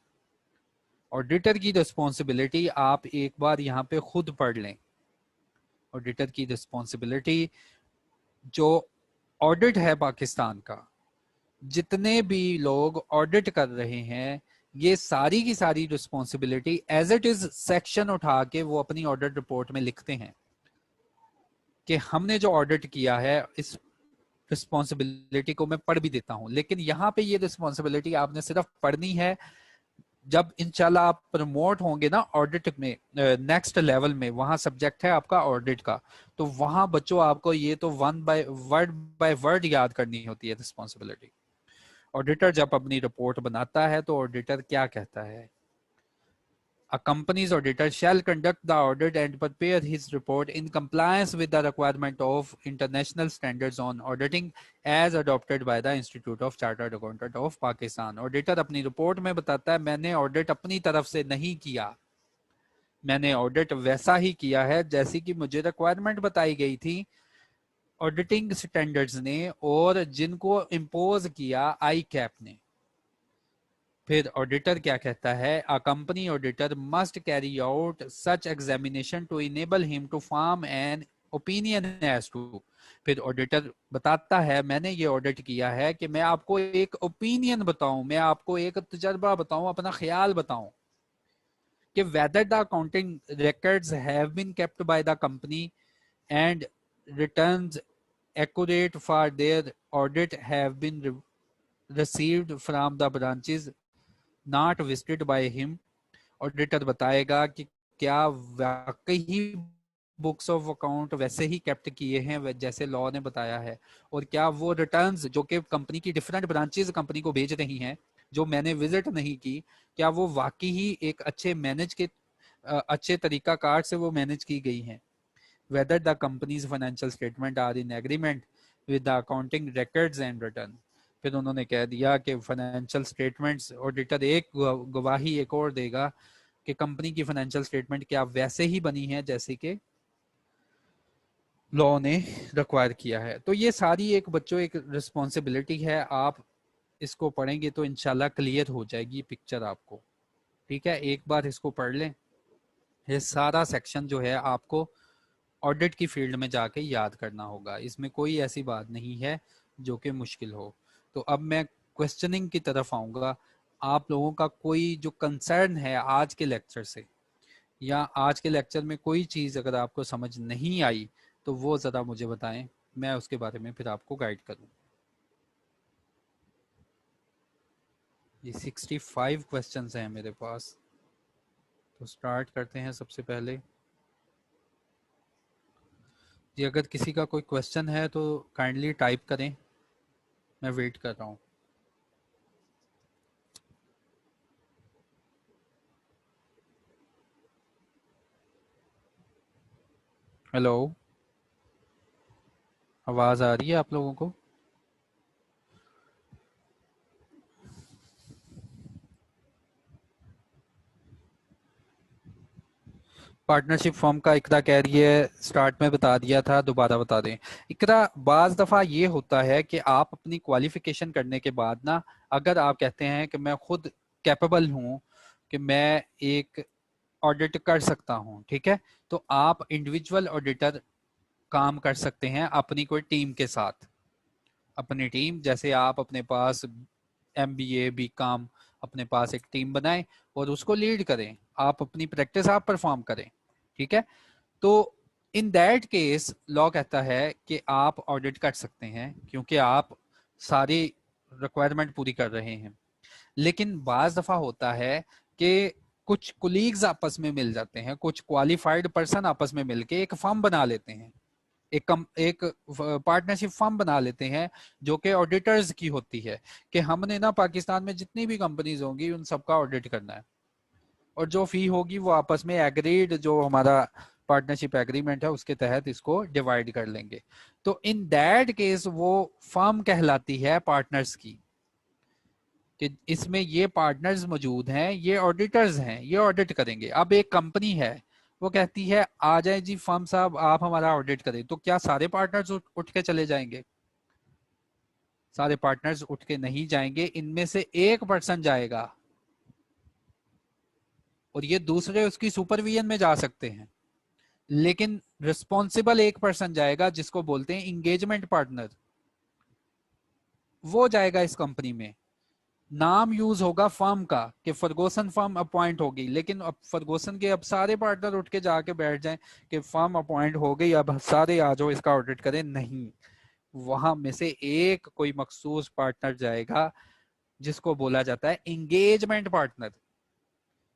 A: ऑडिटर की रिस्पॉन्सिबिलिटी आप एक बार यहाँ पे खुद पढ़ लें। ऑडिटर की रिस्पॉन्सिबिलिटी, जो ऑडिट है पाकिस्तान का, जितने भी लोग ऑडिट कर रहे हैं, ये सारी की सारी responsibility as it is section उठा के वो अपनी ऑडिट रिपोर्ट में लिखते हैं कि हमने जो ऑडिट किया है इस रिस्पॉन्सिबिलिटी को मैं पढ़ भी देता हूं। लेकिन यहाँ पे ये रिस्पॉन्सिबिलिटी आपने सिर्फ पढ़नी है। जब इंशाल्लाह आप प्रमोट होंगे ना ऑडिट में, नेक्स्ट लेवल में, वहां सब्जेक्ट है आपका ऑडिट का, तो वहां बच्चों आपको ये तो वन बाय वर्ड याद करनी होती है रिस्पॉन्सिबिलिटी। ऑडिटर जब अपनी रिपोर्ट बनाता है तो ऑडिटर क्या कहता है? A company's auditor shall conduct the audit and prepare his report in compliance with the requirement of international standards on auditing as adopted by the Institute of Chartered Accountant of Pakistan. Auditor अपनी रिपोर्ट में बताता है मैंने ऑडिट अपनी तरफ से नहीं किया, मैंने ऑडिट वैसा ही किया है जैसी कि मुझे रिक्वायरमेंट बताई गई थी ऑडिटिंग स्टैंडर्ड्स ने और जिनको इम्पोज किया आई कैप ने। फिर ऑडिटर क्या कहता है? A company auditor must carry out such examination to enable him to form an opinion as to. फिर ऑडिटर बताता है मैंने ये ऑडिट किया है कि मैं आपको एक ओपिनियन बताऊं, मैं आपको एक तजर्बा बताऊं, अपना ख्याल बताऊं कि whether the accounting records have been kept by the company and returns accurate for their audit have been received from the branches not visited by him। Auditor बताएगा कि क्या वाकई ही बुक्स ऑफ अकाउंट वैसे ही केप्ट किए हैं जैसे लॉ ने बताया है, और क्या वो रिटर्न्स जो कि कंपनी की डिफरेंट ब्रांचेस कंपनी को भेज रही हैं जो मैंने विजिट नहीं की, क्या वो वाकई ही एक अच्छे मैनेज के अच्छे तरीकाकार से वो मैनेज की गई हैं। whether the company's financial statement are in agreement with the accounting records and return। फिर उन्होंने कह दिया कि फाइनेंशियल स्टेटमेंट्स, ऑडिटर एक गवाही एक और देगा कि कंपनी की फाइनेंशियल स्टेटमेंट क्या वैसे ही बनी है जैसे कि लॉ ने रिक्वायर किया है। तो ये सारी एक बच्चों एक रिस्पॉन्सिबिलिटी है, आप इसको पढ़ेंगे तो इंशाल्लाह क्लियर हो जाएगी पिक्चर आपको। ठीक है, एक बार इसको पढ़ लें। ये सारा सेक्शन जो है आपको ऑडिट की फील्ड में जाके याद करना होगा, इसमें कोई ऐसी बात नहीं है जो कि मुश्किल हो। तो अब मैं क्वेश्चनिंग की तरफ आऊंगा। आप लोगों का कोई जो कंसर्न है आज के लेक्चर से, या आज के लेक्चर में कोई चीज़ अगर आपको समझ नहीं आई तो वो ज़रा मुझे बताएं, मैं उसके बारे में फिर आपको गाइड करूं। ये 65 क्वेश्चंस हैं मेरे पास, तो स्टार्ट करते हैं सबसे पहले। जी अगर किसी का कोई क्वेश्चन है तो काइंडली टाइप करें, मैं वेट कर रहा हूँ। हेलो, आवाज़ आ रही है आप लोगों को? पार्टनरशिप फॉर्म का इकरा कह रही है स्टार्ट में बता दिया था, दोबारा बता दें। इकरा, बाज दफ़ा ये होता है कि आप अपनी क्वालिफिकेशन करने के बाद ना, अगर आप कहते हैं कि मैं खुद कैपेबल हूँ कि मैं एक ऑडिट कर सकता हूँ, ठीक है, तो आप इंडिविजुअल ऑडिटर काम कर सकते हैं अपनी कोई टीम के साथ। अपनी टीम, जैसे आप अपने पास MBA BCom अपने पास एक टीम बनाएं और उसको लीड करें, आप अपनी प्रैक्टिस आप परफॉर्म करें, ठीक है। तो इन दैट केस लॉ कहता है कि आप ऑडिट कर सकते हैं क्योंकि आप सारी रिक्वायरमेंट पूरी कर रहे हैं। लेकिन बाज दफा होता है कि कुछ कुलीग्स आपस में मिल जाते हैं, कुछ क्वालिफाइड पर्सन आपस में मिलके एक फर्म बना लेते हैं, एक पार्टनरशिप फर्म बना लेते हैं जो कि ऑडिटर्स की होती है, कि हमने ना पाकिस्तान में जितनी भी कंपनीज होंगी उन सबका ऑडिट करना है, और जो फी होगी वो आपस में एग्रीड, जो हमारा पार्टनरशिप एग्रीमेंट है उसके तहत इसको डिवाइड कर लेंगे। तो इन दैट केस वो फर्म कहलाती है पार्टनर्स की, कि इसमें ये पार्टनर्स मौजूद हैं, ये ऑडिटर्स हैं, ये ऑडिट करेंगे। अब एक कंपनी है वो कहती है आ जाए जी फर्म साहब आप हमारा ऑडिट करें, तो क्या सारे पार्टनर्स उठ के चले जाएंगे? सारे पार्टनर्स उठ के नहीं जाएंगे, इनमें से एक पर्सन जाएगा और ये दूसरे उसकी सुपरविजन में जा सकते हैं, लेकिन रिस्पॉन्सिबल एक पर्सन जाएगा जिसको बोलते हैं इंगेजमेंट पार्टनर। वो जाएगा इस कंपनी में, नाम यूज होगा फर्म का कि फर्गोसन फर्म अपॉइंट होगी, लेकिन अब फर्गोसन के अब सारे पार्टनर उठ के जाके बैठ जाएं कि फर्म अपॉइंट हो गई अब सारे आ जाओ इसका ऑडिट करें, नहीं। वहां में से एक कोई मखसूस पार्टनर जाएगा जिसको बोला जाता है इंगेजमेंट पार्टनर।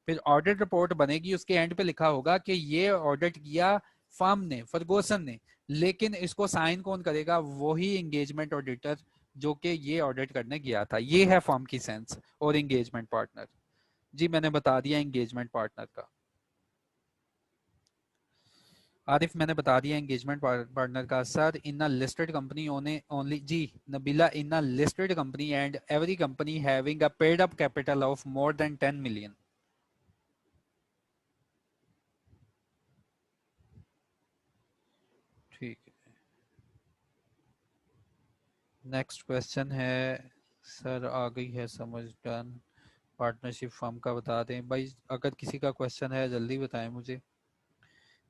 A: फिर ऑडिट रिपोर्ट बनेगी, उसके एंड पे लिखा होगा कि ये ऑडिट किया फर्म ने, फर्गोसन ने, लेकिन इसको साइन कौन करेगा? वही इंगेजमेंट ऑडिटर जो कि ये ऑडिट करने गया था। ये है फर्म की सेंस और इंगेजमेंट पार्टनर। जी मैंने बता दिया इंगेजमेंट पार्टनर का। आरिफ मैंने बता दिया एंगेजमेंट पार्टनर का। Sir in a listed company only, जी Nabila, in a listed company and every company having a paid up capital of more than 10 million. ठीक है, नेक्स्ट क्वेश्चन है। सर आ गई है समझ, डन। पार्टनरशिप फर्म का बता दें भाई, अगर किसी का क्वेश्चन है जल्दी बताएं मुझे।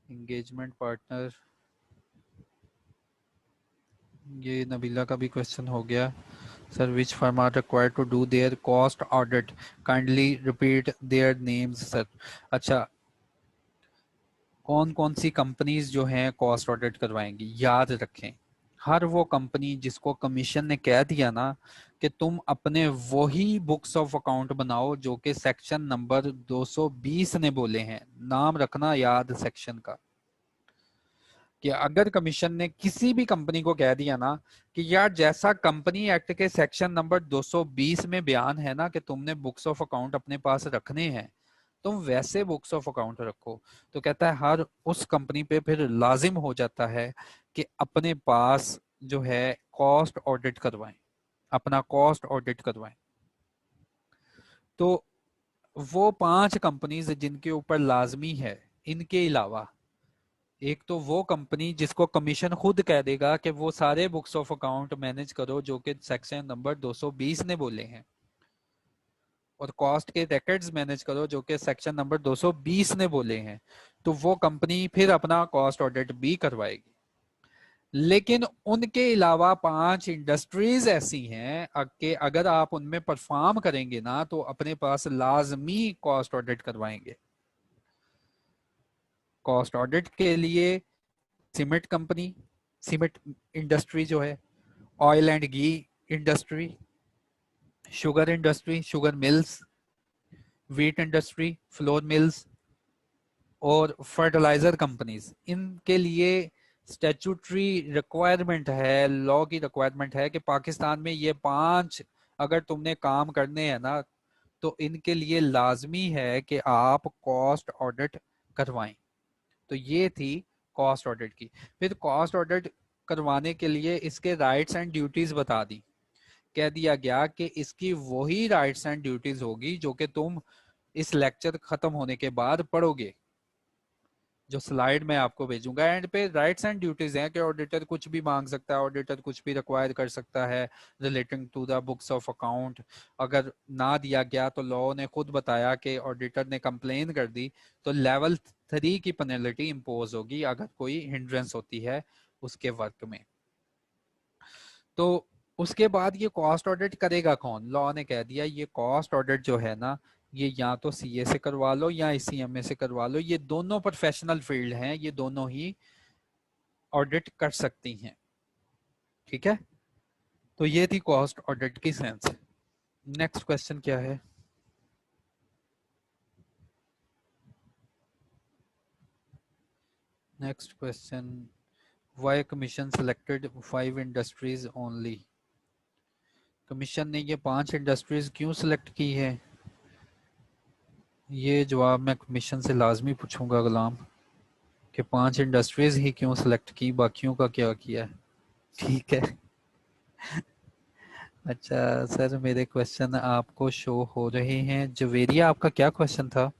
A: इंगेजमेंट पार्टनर ये नबीला का भी क्वेश्चन हो गया। Sir which firm are required to do their cost audit, kindly repeat their names sir. अच्छा, कौन कौन सी कंपनीज जो हैं कॉस्ट ऑडिट करवाएंगी, याद रखें, हर वो कंपनी जिसको कमीशन ने कह दिया ना कि तुम अपने वही बुक्स ऑफ अकाउंट बनाओ जो कि सेक्शन नंबर 220 ने बोले हैं, नाम रखना याद सेक्शन का, कि अगर कमीशन ने किसी भी कंपनी को कह दिया ना कि यार जैसा कंपनी एक्ट के सेक्शन नंबर 220 में बयान है ना कि तुमने बुक्स ऑफ अकाउंट अपने पास रखने हैं, तुम वैसे बुक्स ऑफ अकाउंट रखो, तो कहता है हर उस कंपनी पे फिर लाजिम हो जाता है कि अपने पास जो है कॉस्ट ऑडिट करवाएं, अपना कॉस्ट ऑडिट करवाएं। तो वो 5 कंपनीज जिनके ऊपर लाजमी है, इनके अलावा एक तो वो कंपनी जिसको कमीशन खुद कह देगा कि वो सारे बुक्स ऑफ अकाउंट मैनेज करो जो कि सेक्शन नंबर 220 ने बोले हैं, और कॉस्ट के रिकॉर्ड्स मैनेज करो जो कि सेक्शन नंबर 220 ने बोले हैं, तो वो कंपनी फिर अपना कॉस्ट ऑडिट भी करवाएगी। लेकिन उनके अलावा 5 इंडस्ट्रीज ऐसी हैं कि अगर आप उनमें परफॉर्म करेंगे ना तो अपने पास लाजमी कॉस्ट ऑडिट करवाएंगे। कॉस्ट ऑडिट के लिए सीमेंट कंपनी, सीमेंट इंडस्ट्री जो है, oil and ghee industry, sugar industry, sugar mills, wheat industry, flour mills, और फर्टिलाइजर कंपनीज, इनके लिए स्टैट्यूटरी रिक्वायरमेंट है, लॉ की रिक्वायरमेंट है कि पाकिस्तान में ये 5 अगर तुमने काम करने हैं ना तो इनके लिए लाजमी है कि आप कॉस्ट ऑडिट करवाएं। तो ये थी कॉस्ट ऑडिट की। फिर कॉस्ट ऑडिट करवाने के लिए इसके राइट्स एंड ड्यूटीज बता दी, कह दिया गया कि इसकी वही राइट्स एंड ड्यूटीज होगी जो कि तुम इस लेक्चर खत्म होने के बाद पढ़ोगे, जो स्लाइड मैं आपको भेजूंगा। एंड पे राइट्स एंड ड्यूटीज हैं कि ऑडिटर कुछ भी मांग सकता है, ऑडिटर कुछ भी रिक्वायर कर सकता है relating to the books of account. अगर ना दिया गया तो लॉ ने खुद बताया कि ऑडिटर ने कंप्लेन कर दी तो लेवल 3 की पेनल्टी इम्पोज होगी अगर कोई हिंड्रेंस होती है उसके वर्क में। तो उसके बाद ये कॉस्ट ऑडिट करेगा कौन, लॉ ने कह दिया ये कॉस्ट ऑडिट जो है ना ये या तो सीए से करवा लो या आईसीएमए से करवा लो, ये दोनों प्रोफेशनल फील्ड हैं, ये दोनों ही ऑडिट कर सकती हैं। ठीक है, तो ये थी कॉस्ट ऑडिट की सेंस। नेक्स्ट क्वेश्चन क्या है? Next question, why commission selected 5 industries only, commission ने ये 5 इंडस्ट्रीज क्यों सिलेक्ट की है? ये जवाब मैं कमीशन से लाजमी पूछूंगा गुलाम, कि 5 इंडस्ट्रीज ही क्यों सिलेक्ट की, बाकियों का क्या किया है। ठीक है। अच्छा सर, मेरे क्वेश्चन आपको शो हो रहे हैं। जवेरिया, आपका क्या क्वेश्चन था?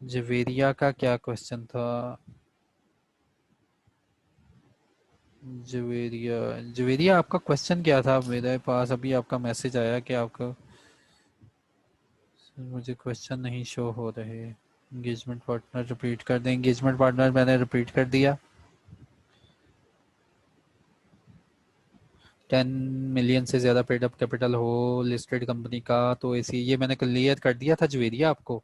A: जवेरिया का क्या क्वेश्चन था? जवेरिया, जवेरिया आपका क्वेश्चन क्या था? मेरे पास अभी आपका मैसेज आया कि आपका, सर मुझे क्वेश्चन नहीं शो हो रहे। एंगेजमेंट पार्टनर रिपीट कर दें, एंगेजमेंट पार्टनर मैंने रिपीट कर दिया। 10 मिलियन से ज़्यादा पेड अप कैपिटल हो लिस्टेड कंपनी का तो ऐसी, ये मैंने क्लियर कर दिया था जवेरिया आपको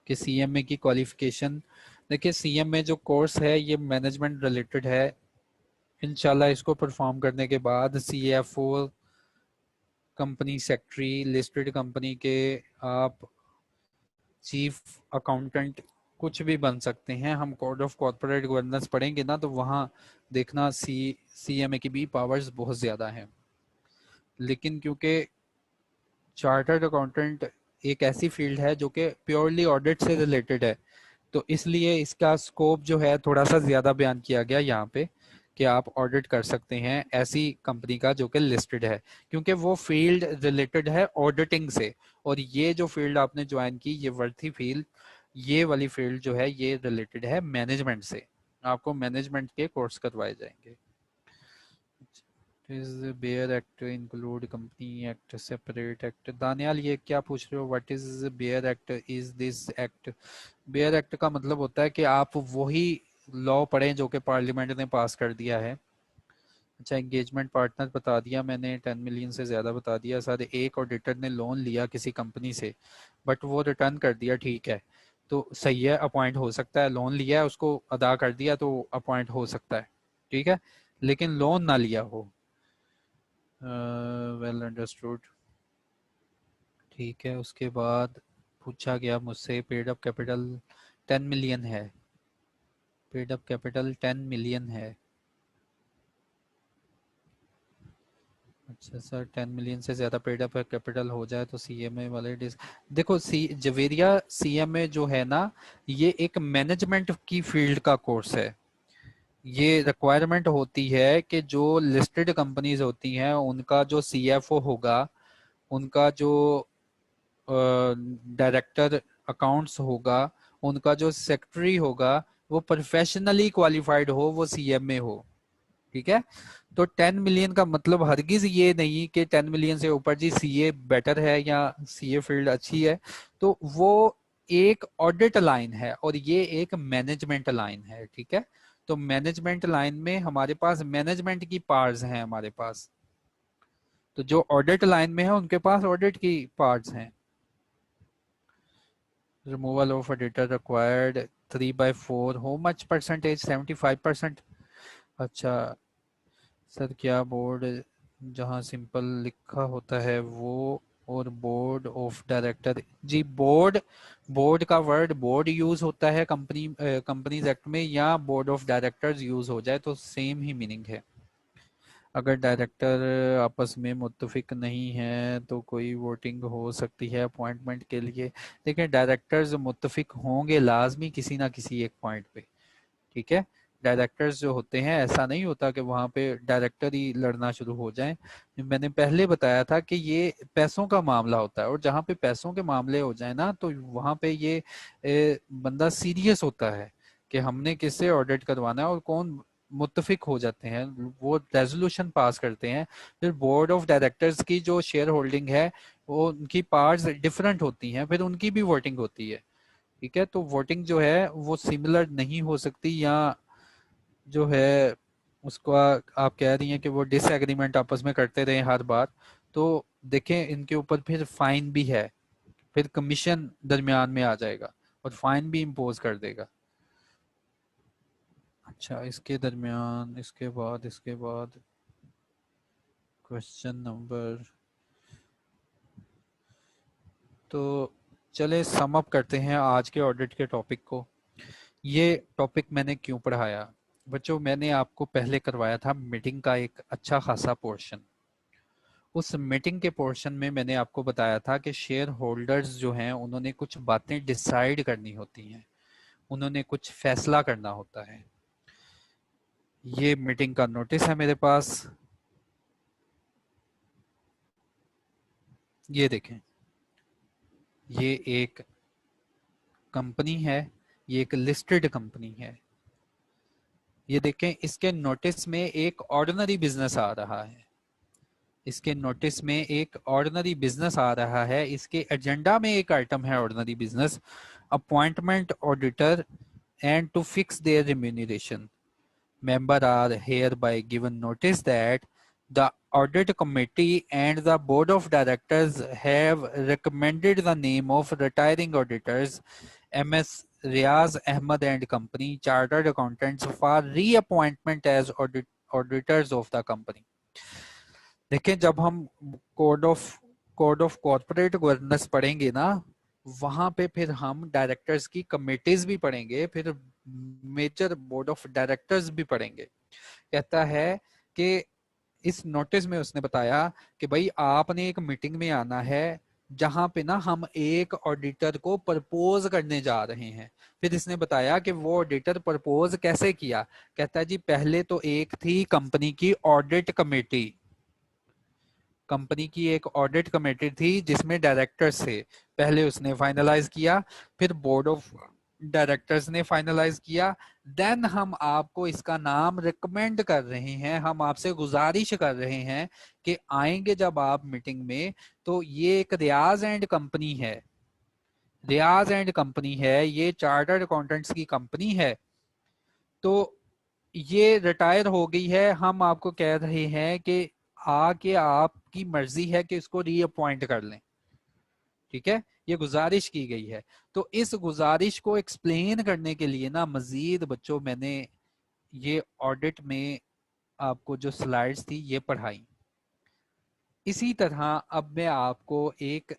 A: कि सीएमए की क्वालिफिकेशन। देखिए सीएमए जो कोर्स है ये मैनेजमेंट रिलेटेड है, इंशाल्लाह इसको परफॉर्म करने के बाद CFO, company secretary, listed company के आप चीफ अकाउंटेंट कुछ भी बन सकते हैं। हम कोड ऑफ कॉर्पोरेट गवर्नेंस पढ़ेंगे ना तो वहाँ देखना सीएमए की भी पावर्स बहुत ज़्यादा हैं। लेकिन क्योंकि चार्टर्ड अकाउंटेंट एक ऐसी फील्ड है जो कि प्योरली ऑडिट से रिलेटेड है, तो इसलिए इसका स्कोप जो है थोड़ा सा ज़्यादा बयान किया गया यहाँ पे कि आप ऑडिट कर सकते हैं ऐसी कंपनी का जो कि लिस्टेड है, क्योंकि वो फील्ड रिलेटेड है ऑडिटिंग से। और ये जो फील्ड आपने ज्वाइन की, ये वर्थी फील्ड, ये वाली फील्ड जो है ये रिलेटेड है मैनेजमेंट से, आपको मैनेजमेंट के कोर्स करवाए जाएंगे। Is bare act include company act separate act? Daniyal ये क्या पूछ रहे हो, what is bare act, is this act? Bare act का मतलब होता है कि आप वही लॉ पढ़ें जो कि पार्लियामेंट ने पास कर दिया है। अच्छा, एंगेजमेंट पार्टनर बता दिया मैंने, 10 मिलियन से ज़्यादा बता दिया सर। एक ऑडिटर ने लोन लिया किसी कंपनी से बट वो रिटर्न कर दिया, ठीक है, तो सही है, अपॉइंट हो सकता है। लोन लिया है, उसको अदा कर दिया तो अपॉइंट हो सकता है, ठीक है, लेकिन लोन ना लिया हो। वेल अंडरस्टूड, ठीक है। उसके बाद पूछा गया मुझसे पेड अप कैपिटल 10 मिलियन है, पेड अप कैपिटल 10 मिलियन है। अच्छा सर, 10 मिलियन से ज़्यादा पेड अप कैपिटल हो जाए तो सीएमए वाले देखो, जवेरिया सीएमए जो है ना, ये एक मैनेजमेंट की फील्ड का कोर्स है। ये रिक्वायरमेंट होती है कि जो लिस्टेड कंपनीज होती हैं उनका जो सीएफओ होगा, उनका जो डायरेक्टर अकाउंट्स होगा, उनका जो सेक्रेटरी होगा, वो प्रोफेशनली क्वालिफाइड हो, वो सीएमए हो, ठीक है। तो 10 मिलियन का मतलब हरगिज ये नहीं कि 10 मिलियन से ऊपर जी सीए बेटर है या सीए फील्ड अच्छी है। तो वो एक ऑडिट लाइन है और ये एक मैनेजमेंट लाइन है, ठीक है। तो मैनेजमेंट लाइन में हमारे पास मैनेजमेंट की पार्ट्स हैं हमारे पास, तो जो ऑडिट लाइन में है उनके पास ऑडिट की पार्ट्स हैं। Removal of auditor required 3/4, how much percentage? 75%। अच्छा सर, क्या बोर्ड जहाँ सिंपल लिखा होता है वो, और बोर्ड ऑफ डायरेक्टर? जी बोर्ड, बोर्ड का वर्ड बोर्ड यूज होता है कंपनीज एक्ट में, या बोर्ड ऑफ डायरेक्टर्स यूज हो जाए तो सेम ही मीनिंग है। अगर डायरेक्टर आपस में मुत्तफिक नहीं है तो कोई वोटिंग हो सकती है अपॉइंटमेंट के लिए। देखिए, डायरेक्टर्स मुत्तफिक होंगे लाजमी किसी ना किसी एक पॉइंट पे, ठीक है। डायरेक्टर्स जो होते हैं, ऐसा नहीं होता कि वहां पे डायरेक्टर ही लड़ना शुरू हो जाए। मैंने पहले बताया था कि ये पैसों का मामला होता है, और जहां पे पैसों के मामले हो जाए ना, तो वहां पे ये बंदा सीरियस होता है कि हमने किससे ऑडिट करवाना है, और कौन मुत्तफिक हो जाते हैं, वो रेजोल्यूशन पास करते हैं। फिर बोर्ड ऑफ डायरेक्टर्स की जो शेयर होल्डिंग है, वो उनकी पार्ट्स डिफरेंट होती हैं, फिर उनकी भी वोटिंग होती है, ठीक है। तो वोटिंग जो है वो सिमिलर नहीं हो सकती, या जो है उसको आप कह रही हैं कि वो डिसएग्रीमेंट आपस में करते रहे हर बार, तो देखें इनके ऊपर फिर फाइन भी है, फिर कमीशन दरमियान में आ जाएगा और फाइन भी इम्पोज कर देगा। अच्छा, इसके दरमियान इसके बाद क्वेश्चन नंबर, तो चले सम अप करते हैं आज के ऑडिट के टॉपिक को। ये टॉपिक मैंने क्यों पढ़ाया बच्चों? मैंने आपको पहले करवाया था मीटिंग का एक अच्छा खासा पोर्शन। उस मीटिंग के पोर्शन में मैंने आपको बताया था कि शेयर होल्डर्स जो हैं उन्होंने कुछ बातें डिसाइड करनी होती हैं, उन्होंने कुछ फैसला करना होता है। ये मीटिंग का नोटिस है मेरे पास, ये देखें, ये एक कंपनी है, ये एक लिस्टेड कंपनी है। ये देखें, इसके नोटिस में एक ऑर्डिनरी बिजनेस आ रहा है, इसके नोटिस में एक ऑर्डिनरी बिजनेस आ रहा है, इसके एजेंडा में एक आइटम है ordinary business, appointment auditor and to fix their remuneration. Member are hereby given notice that the audit committee and the board of directors have recommended the name of retiring auditors MS Riaz Ahmed and Company Chartered Accountants for reappointment as auditors of the company। देखें, जब हम कोड ऑफ कॉर्पोरेट गवर्नेंस पढ़ेंगे ना, वहां पे फिर हम डायरेक्टर्स की कमिटीज भी पढ़ेंगे, फिर मेजर बोर्ड ऑफ डायरेक्टर्स भी पढ़ेंगे। कहता है कि इस नोटिस में उसने बताया कि भाई आपने एक मीटिंग में आना है जहां पे ना हम एक ऑडिटर को प्रपोज करने जा रहे हैं। फिर इसने बताया कि वो ऑडिटर प्रपोज कैसे किया। कहता है जी, पहले तो एक थी कंपनी की ऑडिट कमेटी, कंपनी की एक ऑडिट कमेटी थी जिसमें डायरेक्टर्स थे। पहले उसने फाइनलाइज किया, फिर बोर्ड ऑफ डायरेक्टर्स ने फाइनलाइज किया, देन हम आपको इसका नाम रिकमेंड कर रहे हैं, हम आपसे गुजारिश कर रहे हैं कि आएंगे जब आप मीटिंग में, तो ये एक रियाज एंड कंपनी है, रियाज एंड कंपनी है, ये चार्टर्ड अकाउंटेंट्स की कंपनी है, तो ये रिटायर हो गई है, हम आपको कह रहे हैं कि आके आपकी मर्जी है कि इसको रीअपॉइंट कर लें, ठीक है, ये गुजारिश की गई है। तो इस गुजारिश को एक्सप्लेन करने के लिए ना मजीद बच्चों मैंने ये ऑडिट में आपको जो स्लाइड्स थी ये पढ़ाई। इसी तरह अब मैं आपको एक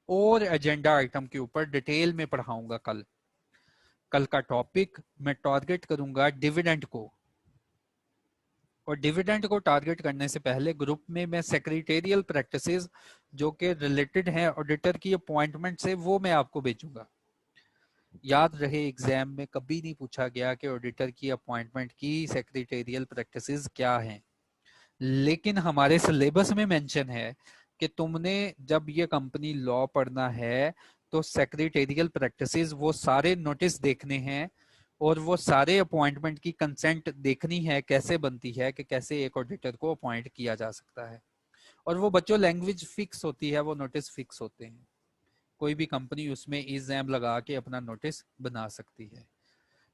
A: और एजेंडा आइटम के ऊपर डिटेल में पढ़ाऊंगा। कल का टॉपिक मैं टारगेट करूंगा डिविडेंड को, और डिविडेंड को टारगेट करने से पहले ग्रुप में मैं सेक्रेटेरियल प्रैक्टिसेस जो कि रिलेटेड हैं ऑडिटर की अपॉइंटमेंट से, वो मैं आपको भेजूंगा। याद रहे एग्जाम में कभी नहीं पूछा गया कि ऑडिटर की अपॉइंटमेंट की सेक्रेटेरियल प्रैक्टिसेस क्या हैं, लेकिन हमारे सिलेबस में मेंशन है कि तुमने जब ये कंपनी लॉ पढ़ना है तो सेक्रेटेरियल प्रैक्टिसेस वो सारे नोटिस देखने हैं, और वो सारे अपॉइंटमेंट की कंसेंट देखनी है कैसे बनती है, कि कैसे एक ऑडिटर को अपॉइंट किया जा सकता है। और वो बच्चों लैंग्वेज फिक्स होती है, वो नोटिस फिक्स होते हैं, कोई भी कंपनी उसमें एग्जाम लगा के अपना नोटिस बना सकती है,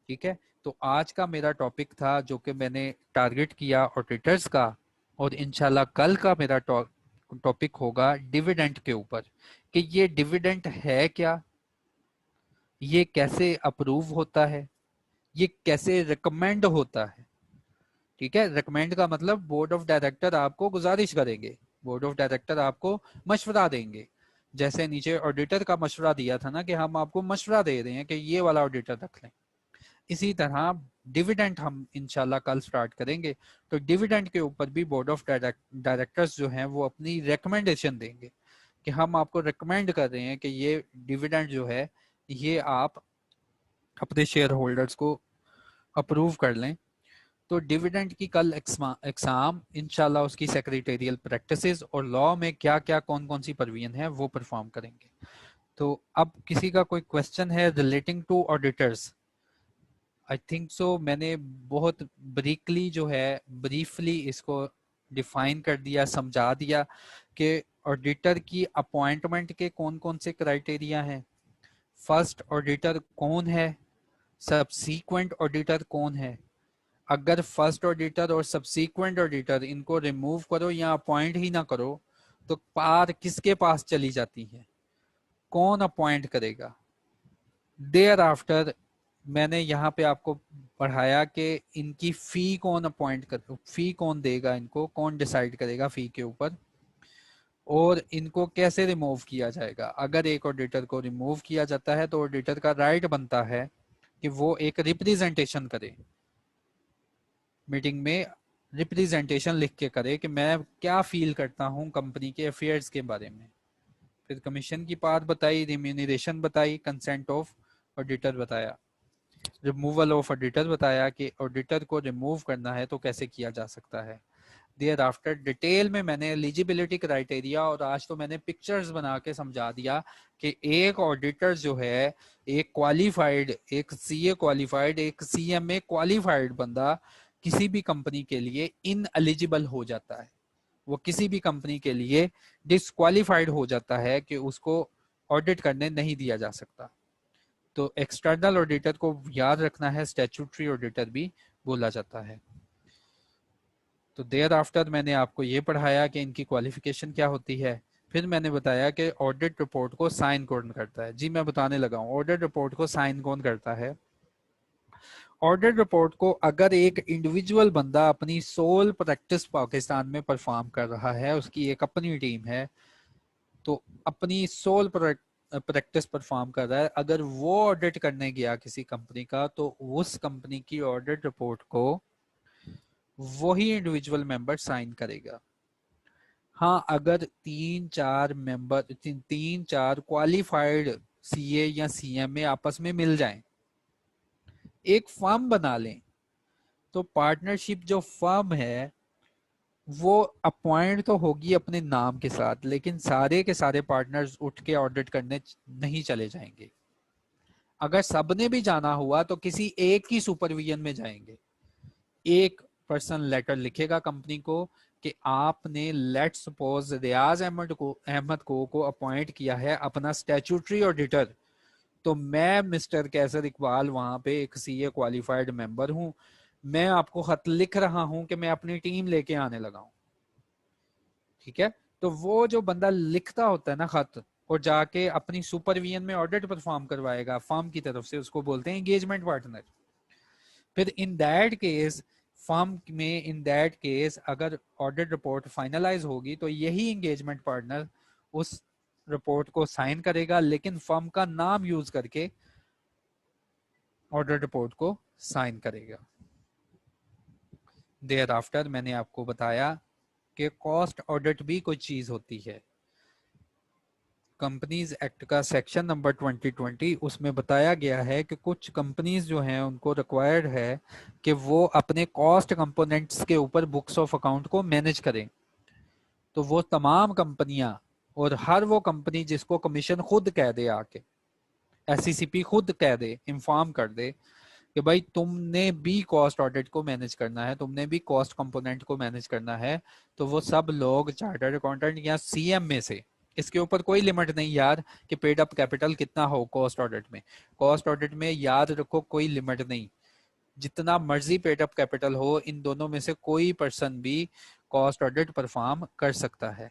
A: ठीक है। तो आज का मेरा टॉपिक था जो कि मैंने टारगेट किया ऑडिटर्स का, और इंशाल्लाह कल का मेरा टॉपिक होगा डिविडेंड के ऊपर, कि ये डिविडेंड है क्या, ये कैसे अप्रूव होता है, ये कैसे रिकमेंड होता है, ठीक है। रिकमेंड का मतलब बोर्ड ऑफ डायरेक्टर आपको गुजारिश करेंगे, बोर्ड ऑफ डायरेक्टर आपको मशवरा देंगे, जैसे नीचे ऑडिटर का मशवरा दिया था ना कि हम आपको मशवरा दे रहे हैं कि ये वाला ऑडिटर रख लें, इसी तरह डिविडेंड हम इंशाल्लाह कल स्टार्ट करेंगे। तो डिविडेंड के ऊपर भी बोर्ड ऑफ डायरेक्टर्स जो हैं वो अपनी रिकमेंडेशन देंगे कि हम आपको रिकमेंड कर रहे हैं कि ये डिविडेंड जो है ये आप अपने शेयर होल्डर्स को अप्रूव कर लें। तो डिविडेंड की कल एग्जाम इंशाल्लाह उसकी सेक्रेटेरियल प्रैक्टिसेस और लॉ में क्या क्या कौन कौन सी प्रोविजन है वो परफॉर्म करेंगे। तो अब किसी का कोई क्वेश्चन है relating to auditors? I think so मैंने बहुत ब्रीकली जो है ब्रीफली इसको डिफाइन कर दिया, समझा दिया कि ऑडिटर की अपॉइंटमेंट के कौन कौन से क्राइटेरिया हैं, फर्स्ट ऑडिटर कौन है, सबसीक्वेंट ऑडिटर कौन है, अगर फर्स्ट ऑडिटर और सबसीक्वेंट ऑडिटर इनको रिमूव करो या अपॉइंट ही ना करो तो पार किसके पास चली जाती है, कौन अपॉइंट करेगा। देयर आफ्टर मैंने यहाँ पे आपको पढ़ाया कि इनकी फी कौन अपॉइंट कर, फी कौन देगा, इनको कौन डिसाइड करेगा फी के ऊपर, और इनको कैसे रिमूव किया जाएगा। अगर एक ऑडिटर को रिमूव किया जाता है तो ऑडिटर का राइट बनता है कि वो एक रिप्रेजेंटेशन करे, मीटिंग में रिप्रेजेंटेशन लिख के करे कि मैं क्या फील करता हूँ कंपनी के अफेयर्स के बारे में। फिर कमीशन की बात बताई, रिम्यूनरेशन बताई, कंसेंट ऑफ ऑडिटर बताया, रिमूवल ऑफ ऑडिटर बताया कि ऑडिटर को रिमूव करना है तो कैसे किया जा सकता है। देयर आफ्टर डिटेल में मैंने एलिजिबिलिटी क्राइटेरिया और आज तो मैंने पिक्चर्स बना के समझा दिया कि एक ऑडिटर जो है एक क्वालिफाइड, एक सीए क्वालिफाइड, एक सीएमए क्वालिफाइड बंदा किसी भी कंपनी के लिए इन एलिजिबल हो जाता है, वो किसी भी कंपनी के लिए डिसक्वालिफाइड हो जाता है कि उसको ऑडिट करने नहीं दिया जा सकता। तो एक्सटर्नल ऑडिटर को याद रखना है स्टैट्यूटरी ऑडिटर भी बोला जाता है। तो देयर आफ्टर मैंने आपको ये पढ़ाया कि इनकी क्वालिफिकेशन क्या होती है, फिर मैंने बताया कि ऑडिट रिपोर्ट को साइन कौन करता है। जी मैं बताने लगा हूँ ऑडिट रिपोर्ट को साइन कौन करता है। ऑडिट रिपोर्ट को अगर एक इंडिविजुअल बंदा अपनी सोल प्रैक्टिस पाकिस्तान में परफॉर्म कर रहा है, उसकी एक अपनी टीम है, तो अपनी सोल प्रैक्टिस परफॉर्म कर रहा है, अगर वो ऑडिट करने गया किसी कंपनी का तो उस कंपनी की ऑडिट रिपोर्ट को वही इंडिविजुअल मेंबर साइन करेगा। हाँ अगर तीन चार क्वालिफाइड सीए या सीएमए आपस में मिल जाएं, एक फर्म बना लें, तो पार्टनरशिप जो फर्म है वो अपॉइंट तो होगी अपने नाम के साथ, लेकिन सारे के सारे पार्टनर्स उठ के ऑडिट करने नहीं चले जाएंगे। अगर सबने भी जाना हुआ तो किसी एक की सुपरविजन में जाएंगे। एक पर्सन लेटर लिखेगा कंपनी को कि आपने लेट सपोज रियाज अहमद को अपॉइंट किया है अपना स्टैट्यूटरी ऑडिटर, तो मैं मिस्टर कैसर इकबाल वहां पे एक सीए क्वालिफाइड मेंबर हूं, मैं आपको खत लिख रहा हूं कि मैं अपनी टीम लेके आने लगा हूं। ठीक है, तो वो जो बंदा लिखता होता है ना खत और जाके अपनी सुपरविजन में ऑडिट परफॉर्म करवाएगा फर्म की तरफ से, उसको बोलते हैं एंगेजमेंट पार्टनर। फिर इन दैट केस फर्म में इन दैट केस अगर ऑडिट रिपोर्ट फाइनलाइज होगी तो यही एंगेजमेंट पार्टनर उस रिपोर्ट को साइन करेगा, लेकिन फर्म का नाम यूज करके ऑडिट रिपोर्ट को साइन करेगा। देयर आफ्टर मैंने आपको बताया कि कॉस्ट ऑडिट भी कोई चीज होती है। कंपनीज एक्ट का सेक्शन नंबर 2020 उसमें बताया गया है कि कुछ कंपनीज जो हैं उनको रिक्वायर्ड है कि वो अपने कॉस्ट कंपोनेंट्स के ऊपर बुक्स ऑफ अकाउंट को मैनेज करें। तो वो तमाम कंपनियां और हर वो कंपनी जिसको कमीशन खुद कह दे आके, एससीसीपी खुद कह दे, इंफॉर्म कर दे कि भाई तुमने भी कॉस्ट ऑडिट को मैनेज करना है, तुमने भी कॉस्ट कंपोनेंट को मैनेज करना है, तो वो सब लोग चार्टर्ड अकाउंटेंट या सीएम में से, इसके ऊपर कोई लिमिट नहीं यार कि पेड अप कैपिटल कितना हो कॉस्ट ऑडिट में। कॉस्ट ऑडिट में याद रखो कोई लिमिट नहीं, जितना मर्जी पेड अप कैपिटल हो, इन दोनों में से कोई पर्सन भी कॉस्ट ऑडिट परफॉर्म कर सकता है,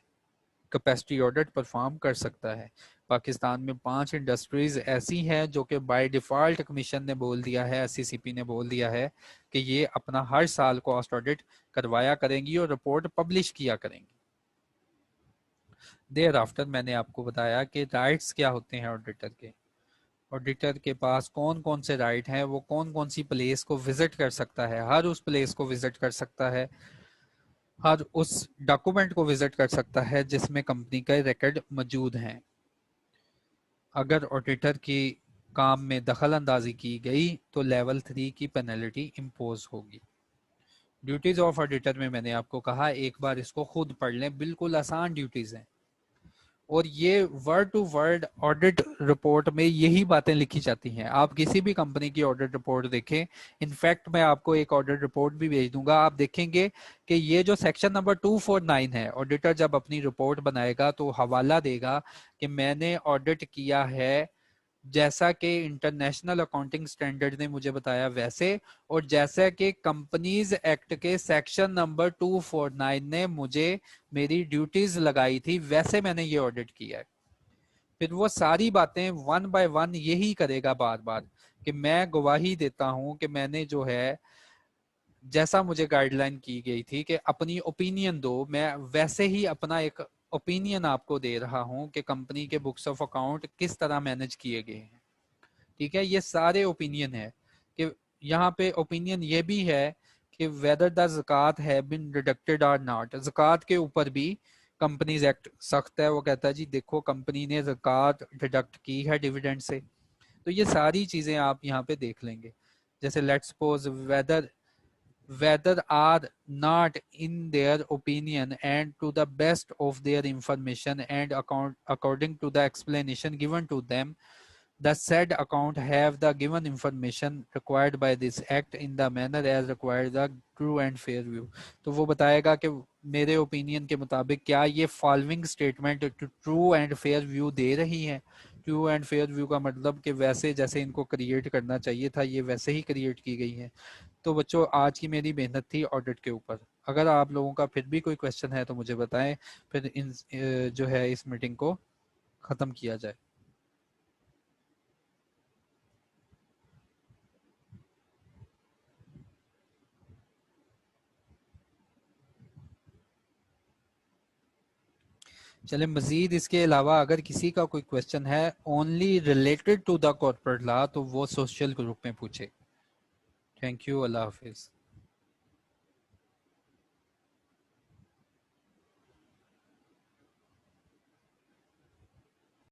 A: कैपेसिटी ऑडिट परफॉर्म कर सकता है। पाकिस्तान में 5 इंडस्ट्रीज ऐसी हैं जो कि बाय डिफॉल्ट कमीशन ने बोल दिया है, एससीसीपी ने बोल दिया है कि ये अपना हर साल कॉस्ट ऑडिट करवाया करेंगी और रिपोर्ट पब्लिश किया करेंगी। देयर आफ्टर मैंने आपको बताया कि राइट्स क्या होते हैं ऑडिटर के। ऑडिटर के पास कौन कौन से राइट हैं, वो कौन कौन सी प्लेस को विजिट कर सकता है, हर उस प्लेस को विजिट कर सकता है, हर उस डॉक्यूमेंट को विजिट कर सकता है जिसमें कंपनी का रिकॉर्ड मौजूद है। अगर ऑडिटर की काम में दखल अंदाजी की गई तो लेवल 3 की पेनल्टी इम्पोज होगी। ड्यूटीज ऑफ ऑडिटर में मैंने आपको कहा, एक बार इसको खुद पढ़ लें, बिल्कुल आसान ड्यूटीज हैं और ये word to word audit report में यही बातें लिखी जाती हैं। आप किसी भी कंपनी की ऑडिट रिपोर्ट देखें, इनफैक्ट मैं आपको एक ऑडिट रिपोर्ट भी भेज दूंगा, आप देखेंगे कि ये जो सेक्शन नंबर 249 है, ऑडिटर जब अपनी रिपोर्ट बनाएगा तो हवाला देगा कि मैंने ऑडिट किया है जैसा कि इंटरनेशनल अकाउंटिंग स्टैंडर्ड ने मुझे बताया वैसे, और जैसा कि कंपनीज एक्ट के सेक्शन नंबर 249 ने मुझे मेरी ड्यूटीज लगाई थी वैसे मैंने ये ऑडिट किया है। फिर वो सारी बातें वन बाय वन यही करेगा बार बार कि मैं गवाही देता हूं कि मैंने जो है जैसा मुझे गाइडलाइन की गई थी कि अपनी ओपिनियन दो, मैं वैसे ही अपना एक ओपिनियन आपको दे रहा हूं कि कंपनी के बुक्स ऑफ अकाउंट किस तरह मैनेज किए गए हैं। ठीक है, ये सारे ओपिनियन है कि यहाँ पे ओपिनियन ये भी है कि वेदर द ज़कात है बिन डिडक्टेड और नॉट। ज़कात के ऊपर भी कंपनीज एक्ट सख्त है, वो कहता है जी देखो कंपनी ने ज़कात डिडक्ट की है डिविडेंड से। तो ये सारी चीजें आप यहाँ पे देख लेंगे। जैसे let's suppose whether are not in their opinion and to the best of their information and according to the explanation given to them, the said account have the given information required by this act in the manner as required the true and fair view। तो वो बताएगा कि मेरे ओपिनियन के मुताबिक क्या ये following statement true and fair view दे रही हैं। ट्रू एंड फेयर व्यू का मतलब कि वैसे जैसे इनको क्रिएट करना चाहिए था ये वैसे ही क्रिएट की गई है। तो बच्चों आज की मेरी मेहनत थी ऑडिट के ऊपर। अगर आप लोगों का फिर भी कोई क्वेश्चन है तो मुझे बताएं, फिर इन जो है इस मीटिंग को ख़त्म किया जाए। चले मजीद इसके अलावा अगर किसी का कोई क्वेश्चन है only related to the corporate law तो वो सोशल ग्रुप में पूछे। थैंक यू, अल्लाह हाफिज़।